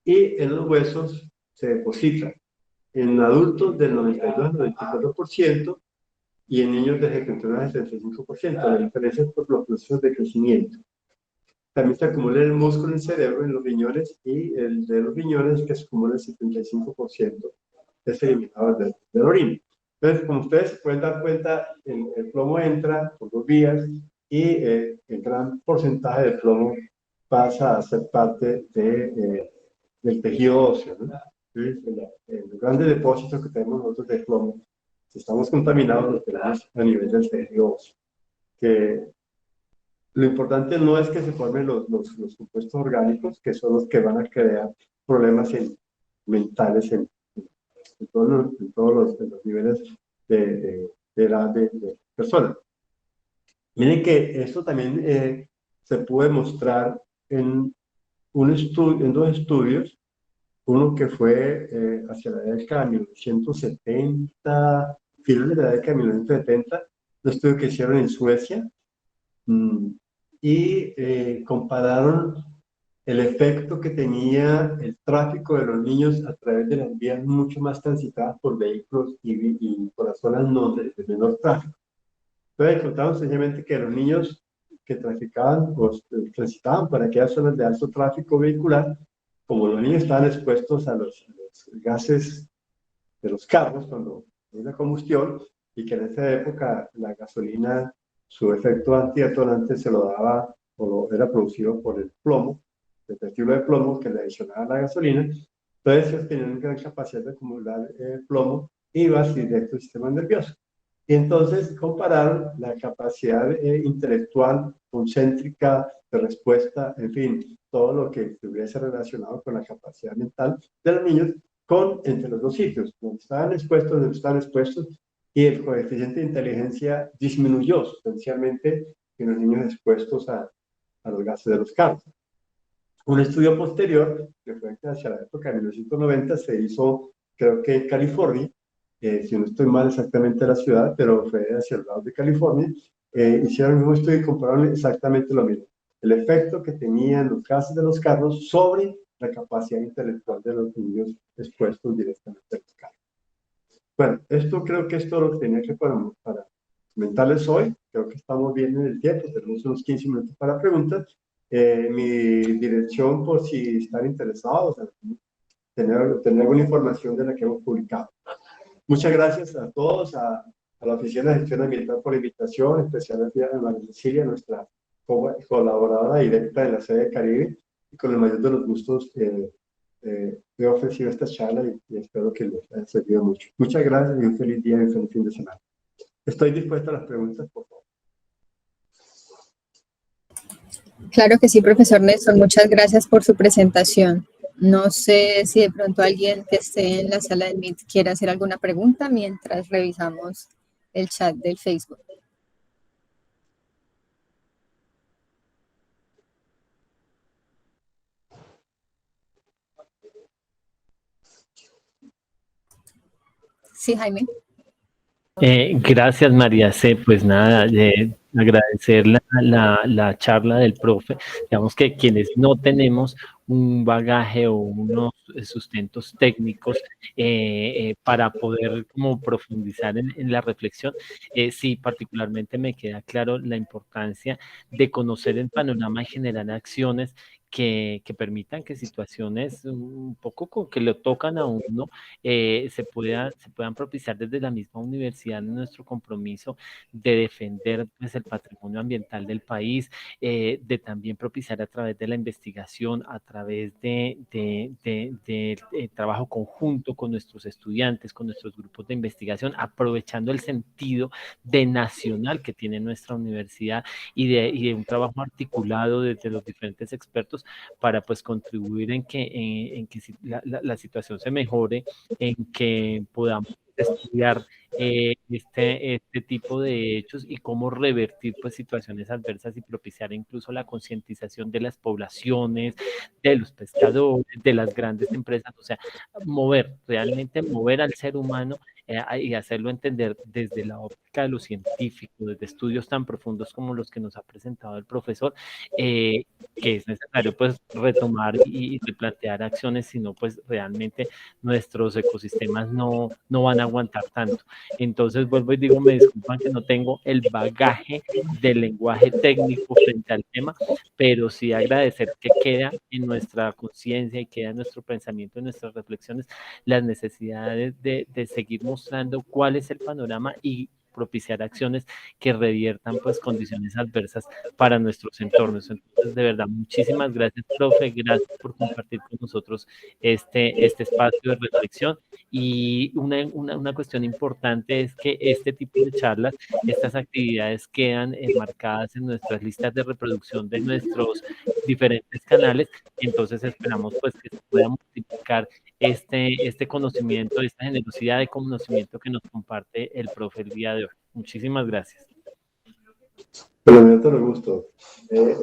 y en los huesos se deposita. En adultos del 92 al 94% y en niños del 79 al 75%. La diferencia es por los procesos de crecimiento. También se acumula el músculo en el cerebro, en los riñones, y el de los riñones que se acumula el 75% es eliminado del orina. Entonces, como ustedes se pueden dar cuenta, el plomo entra por dos vías y el gran porcentaje de plomo pasa a ser parte del tejido óseo, ¿no? Los grandes depósitos que tenemos nosotros de plomo, si estamos contaminados, los tenemos a nivel del tejido óseo. Que lo importante no es que se formen los compuestos orgánicos, que son los que van a crear problemas mentales en todos los niveles de edad de personas. Miren que esto también se puede mostrar en dos estudios. Uno que fue hacia la década de 1970, finales de la década de 1970, un estudio que hicieron en Suecia, y compararon el efecto que tenía el tráfico de los niños a través de las vías mucho más transitadas por vehículos y por las zonas de menor tráfico. Entonces encontraron sencillamente que los niños que traficaban o transitaban por aquellas zonas de alto tráfico vehicular, como los niños estaban expuestos a los gases de los carros cuando hay una combustión, y que en esa época la gasolina, su efecto antidetonante se lo daba o era producido por el plomo, el retículo de plomo que le adicionaba a la gasolina. Entonces ellos tenían gran capacidad de acumular plomo y iba directo al sistema nervioso. Y entonces compararon la capacidad intelectual, concéntrica, de respuesta, en fin, todo lo que estuviese relacionado con la capacidad mental de los niños entre los dos sitios, donde estaban expuestos, y el coeficiente de inteligencia disminuyó sustancialmente en los niños expuestos a los gases de los carros. Un estudio posterior, que fue hacia la época de 1990, se hizo, creo que en California, si no estoy mal exactamente la ciudad, pero fue hacia el lado de California. Hicieron el mismo estudio y compararon exactamente lo mismo. El efecto que tenían los gases de los carros sobre la capacidad intelectual de los niños expuestos directamente a los carros. Bueno, creo que es todo lo que tenía que para comentarles hoy. Creo que estamos bien en el tiempo, tenemos unos 15 minutos para preguntas. Mi dirección, por si están interesados en tener alguna información de la que hemos publicado. Muchas gracias a todos, a la Oficina de Gestión Ambiental por la invitación, especialmente a María Cecilia, nuestra colaboradora directa de la sede de Caribe, y con el mayor de los gustos he ofrecido esta charla y espero que les haya servido mucho. Muchas gracias y un feliz día y un feliz fin de semana. Estoy dispuesto a las preguntas, por favor. Claro que sí, profesor Néstor, muchas gracias por su presentación. No sé si de pronto alguien que esté en la sala del Meet quiere hacer alguna pregunta mientras revisamos el chat del Facebook. Sí, Jaime. Gracias, María C. Pues nada, agradecer la charla del profe. Digamos que quienes no tenemos un bagaje o unos sustentos técnicos para poder como profundizar en la reflexión, sí, particularmente me queda claro la importancia de conocer el panorama y generar acciones que permitan que situaciones un poco que lo tocan a uno se puedan propiciar desde la misma universidad en nuestro compromiso de defender pues, el patrimonio ambiental del país, de también propiciar a través de la investigación, a través de trabajo conjunto con nuestros estudiantes, con nuestros grupos de investigación, aprovechando el sentido de nacional que tiene nuestra universidad y de un trabajo articulado desde los diferentes expertos para pues contribuir en que la situación se mejore, en que podamos estudiar este tipo de hechos y cómo revertir pues situaciones adversas y propiciar incluso la concientización de las poblaciones, de los pescadores, de las grandes empresas, o sea, realmente mover al ser humano y hacerlo entender desde la óptica de lo científico, desde estudios tan profundos como los que nos ha presentado el profesor, que es necesario pues retomar y replantear acciones, sino pues realmente nuestros ecosistemas no van a aguantar tanto. Entonces vuelvo y digo, me disculpan que no tengo el bagaje del lenguaje técnico frente al tema, pero sí agradecer que queda en nuestra conciencia y queda en nuestro pensamiento, en nuestras reflexiones, las necesidades de seguir mostrando cuál es el panorama y propiciar acciones que reviertan pues condiciones adversas para nuestros entornos. Entonces, de verdad, muchísimas gracias, profe, gracias por compartir con nosotros este espacio de reflexión. Y una cuestión importante es que este tipo de charlas, estas actividades quedan enmarcadas en nuestras listas de reproducción de nuestros diferentes canales, entonces esperamos pues que se pueda multiplicar este conocimiento, esta generosidad de conocimiento que nos comparte el profe el día de hoy. Muchísimas gracias. Pero me da todo gusto.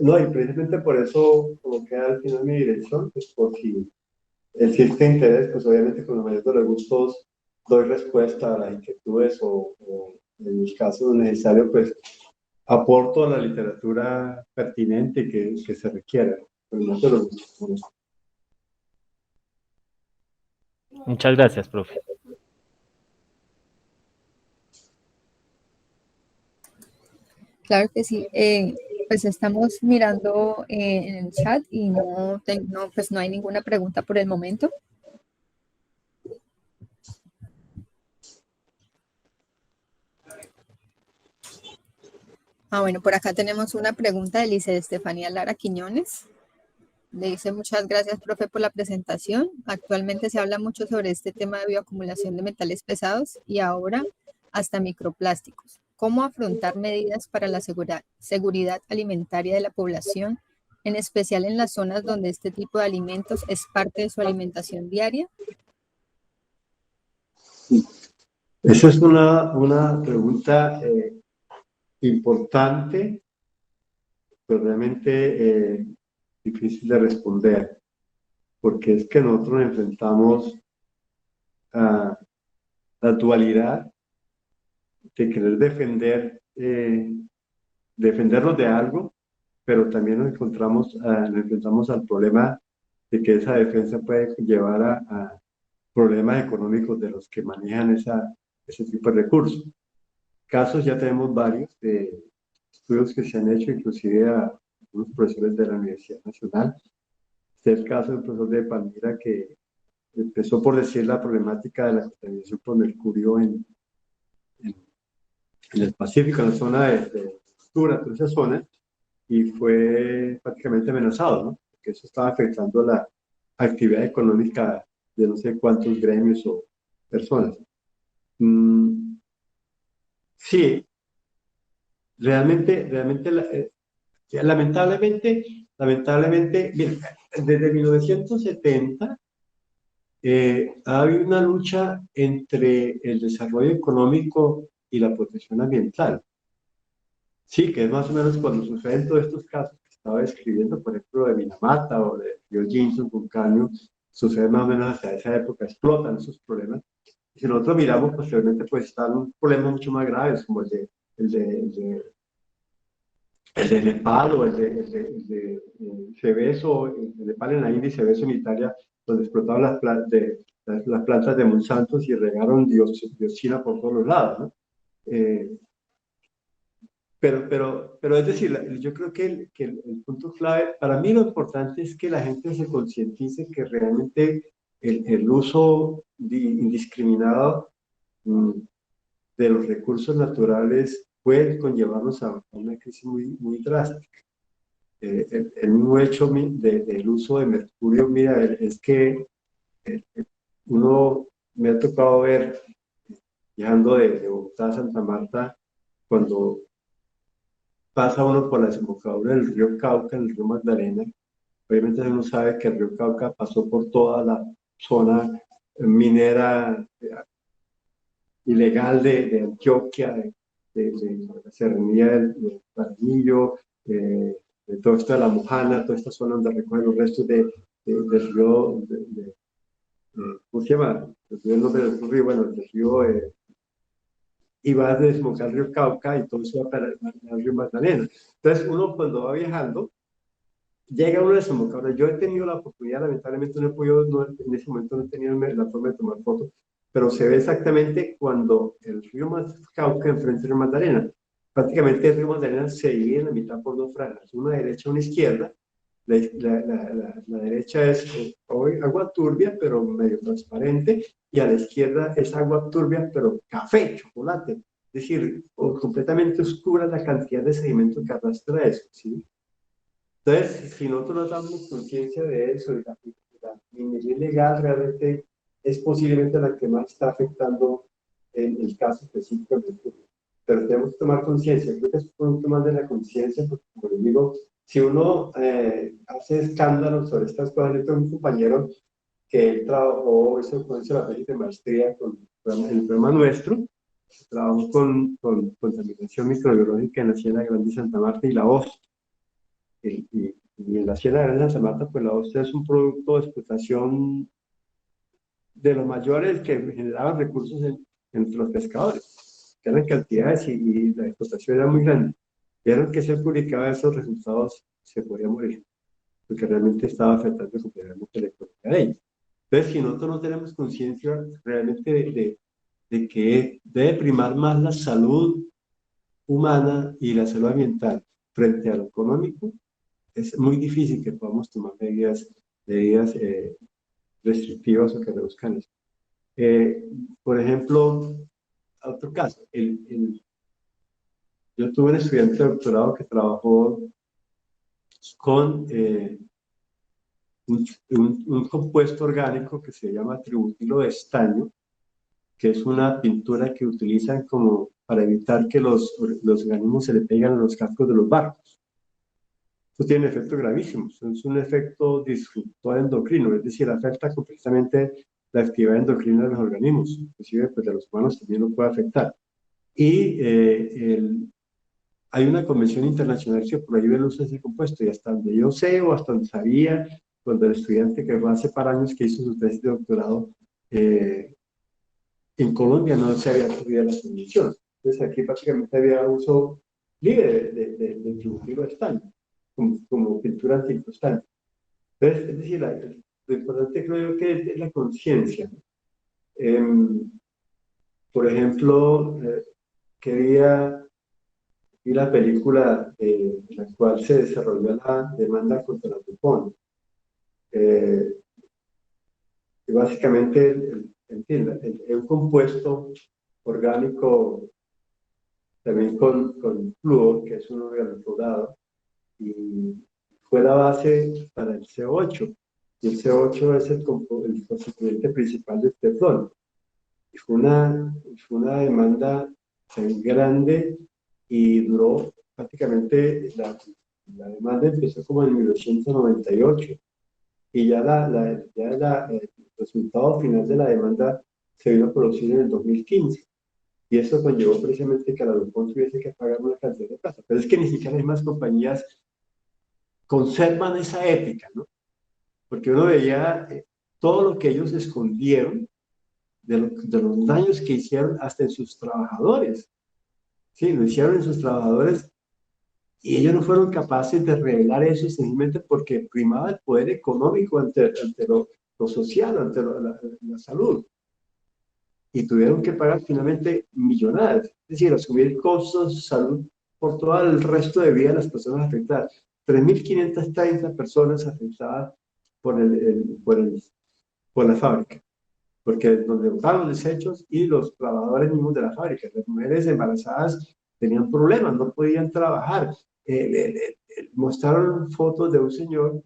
No, y precisamente por eso coloqué al final mi dirección, pues por si existe interés, pues obviamente con la mayor de los gustos doy respuesta a las inquietudes o en los casos necesarios, pues aporto a la literatura pertinente que se requiera. Pero no te lo gusto. Muchas gracias, profe. Claro que sí. Pues estamos mirando en el chat y pues no hay ninguna pregunta por el momento. Bueno, por acá tenemos una pregunta de Lice Estefanía Lara Quiñones. Le dice: muchas gracias, profe, por la presentación. Actualmente se habla mucho sobre este tema de bioacumulación de metales pesados y ahora hasta microplásticos. ¿Cómo afrontar medidas para la seguridad alimentaria de la población, en especial en las zonas donde este tipo de alimentos es parte de su alimentación diaria? Esa es una pregunta importante, pero realmente difícil de responder, porque es que nosotros nos enfrentamos a la dualidad de querer defendernos de algo, pero también nos enfrentamos al problema de que esa defensa puede llevar a problemas económicos de los que manejan ese tipo de recursos. Casos ya tenemos varios de estudios que se han hecho, inclusive a unos profesores de la Universidad Nacional. Este es el caso del profesor de Palmira, que empezó por decir la problemática de la contaminación por mercurio en el Pacífico, en la zona de Cultura, toda esa zona, y fue prácticamente amenazado, ¿no? Porque eso estaba afectando la actividad económica de no sé cuántos gremios o personas. Sí, realmente sea, lamentablemente, mira, desde 1970 ha habido una lucha entre el desarrollo económico y la protección ambiental. Sí, que es más o menos cuando suceden todos estos casos que estaba describiendo, por ejemplo, de Minamata o de Río Jinson con caño, sucede más o menos hacia esa época, explotan esos problemas. Y si nosotros miramos posteriormente, pues están problemas mucho más graves, como el de Nepal o el de Seveso, el de Nepal en la India y Seveso en Italia, donde explotaban las plantas de Monsanto y regaron dioxina por todos los lados, ¿no? Pero es decir, yo creo que el punto clave, para mí lo importante es que la gente se concientice que realmente el uso indiscriminado de los recursos naturales puede conllevarnos a una crisis muy drástica. El mismo hecho del uso de mercurio, mira, es que uno me ha tocado ver, viajando de Bogotá a Santa Marta, cuando pasa uno por la desembocadura del río Cauca, el río Magdalena. Obviamente uno sabe que el río Cauca pasó por toda la zona minera ilegal de Antioquia, de la serranía del Paranillo, de todo esto de la Mojana, toda esta zona donde recogen los restos del río, ¿cómo se llama? El nombre del río, bueno, del río, y va a desembocar el río Cauca y todo eso va para el río Magdalena. Entonces uno cuando va viajando, llega uno a desembocar. Yo he tenido la oportunidad, lamentablemente no he podido, en ese momento no he tenido la forma de tomar fotos, pero se ve exactamente cuando el río Cauca enfrenta el río Magdalena. Prácticamente el río Magdalena se divide en la mitad por dos franjas, una derecha y una izquierda. La derecha es agua turbia, pero medio transparente, y a la izquierda es agua turbia, pero café, chocolate. Es decir, completamente oscura la cantidad de sedimento que arrastra eso, ¿sí? Entonces, si nosotros no damos conciencia de eso, y la minería ilegal realmente es posiblemente la que más está afectando en el caso específico del Mercurio. Pero tenemos que tomar conciencia. Creo que es un punto más de la conciencia, porque como les digo, si uno hace escándalos sobre estas cosas, yo tengo un compañero que él trabajó, hizo la tesis de maestría en el programa nuestro, trabajó con contaminación microbiológica en la Sierra Grande de Santa Marta y la OST. Y en la Sierra Grande de Santa Marta, pues la ostra es un producto de explotación de los mayores que generaban recursos entre los pescadores, que eran cantidades y la explotación era muy grande. Vieron que se publicaban esos resultados, se podía morir, porque realmente estaba afectando completamente la economía de ellos. Entonces, si nosotros no tenemos conciencia realmente de que debe primar más la salud humana y la salud ambiental frente a lo económico, es muy difícil que podamos tomar medidas restrictivas o que reduzcan eso. Por ejemplo, otro caso, yo tuve un estudiante de doctorado que trabajó con un compuesto orgánico que se llama tributilo de estaño, que es una pintura que utilizan como para evitar que los organismos se le peguen a los cascos de los barcos. Esto tiene efectos gravísimos, es un efecto disruptor endocrino, es decir, afecta completamente la actividad endocrina de los organismos, inclusive pues, de los humanos también lo puede afectar. Y hay una convención internacional que prohíbe el uso de ese compuesto, y hasta donde yo sé o hasta donde sabía, cuando el estudiante que fue hace par años que hizo su tesis de doctorado, en Colombia no se había ocurrido la convención. Entonces aquí prácticamente había uso libre de tributilo de estaño, como pintura anticrustal. Entonces, es decir, lo importante creo yo que es la conciencia. Por ejemplo, quería vi la película en la cual se desarrolló la demanda contra la DuPont. Y básicamente, en fin, un compuesto orgánico también con flúor, que es un organoclorado, y fue la base para el CO8. Y el CO8 es el constituyente principal del teflón. Y fue una demanda tan grande y duró prácticamente La demanda empezó como en 1998 y ya el resultado final de la demanda se vino a producir en el 2015. Y eso conllevó precisamente que la DuPont tuviese que pagar una cantidad de plata. Pero es que ni siquiera las mismas compañías conservan esa ética, ¿no? Porque uno veía todo lo que ellos escondieron de los daños que hicieron hasta en sus trabajadores. Sí, lo hicieron en sus trabajadores y ellos no fueron capaces de revelar eso simplemente porque primaba el poder económico ante lo social, ante la salud. Y tuvieron que pagar finalmente millonadas, es decir, asumir costos de salud por todo el resto de vida de las personas afectadas. 3.530 personas afectadas por la fábrica, porque donde botaban los desechos y los trabajadores mismos de la fábrica. Las mujeres embarazadas tenían problemas, no podían trabajar. Mostraron fotos de un señor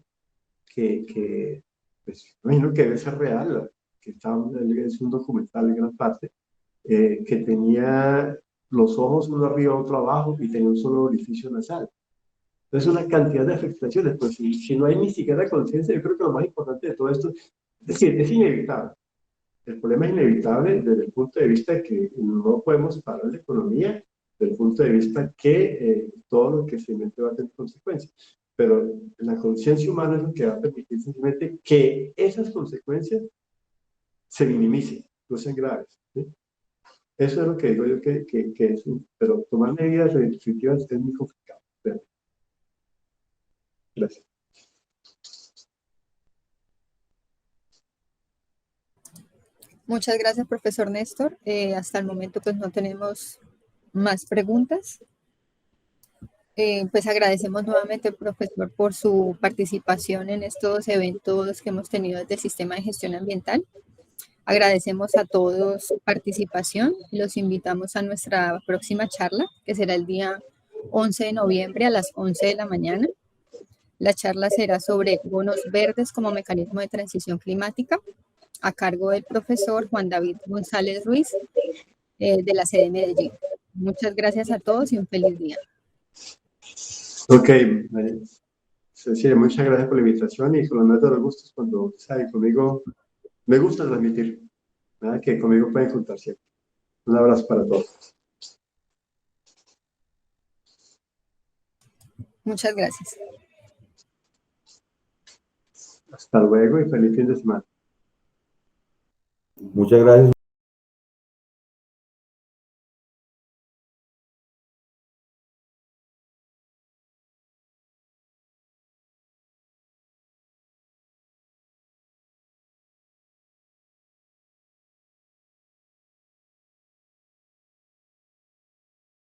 que pues, imagino que debe ser real, que es un documental en gran parte, que tenía los ojos uno arriba, otro abajo y tenía un solo orificio nasal. Entonces, una cantidad de afectaciones, pues si no hay ni siquiera conciencia, yo creo que lo más importante de todo esto, es decir, es inevitable. El problema es inevitable desde el punto de vista de que no podemos parar la economía, desde el punto de vista que todo lo que se invente va a tener consecuencias. Pero la conciencia humana es lo que va a permitir simplemente que esas consecuencias se minimicen, no sean graves. ¿Sí? Eso es lo que digo yo que es pero tomar medidas restrictivas es muy complicado. Gracias. Muchas gracias, profesor Néstor. Hasta el momento pues no tenemos más preguntas. Pues agradecemos nuevamente al profesor por su participación en estos eventos que hemos tenido desde el Sistema de Gestión Ambiental. Agradecemos a todos su participación. Los invitamos a nuestra próxima charla, que será el día 11 de noviembre a las 11 de la mañana. La charla será sobre bonos verdes como mecanismo de transición climática, a cargo del profesor Juan David González Ruiz, de la sede de Medellín. Muchas gracias a todos y un feliz día. Ok, Cecilia, muchas gracias por la invitación y con los métodos de gustos cuando sabe conmigo, me gusta transmitir, ¿verdad? Que conmigo pueden contar siempre. Un abrazo para todos. Muchas gracias. Hasta luego y feliz fin de semana. Muchas gracias.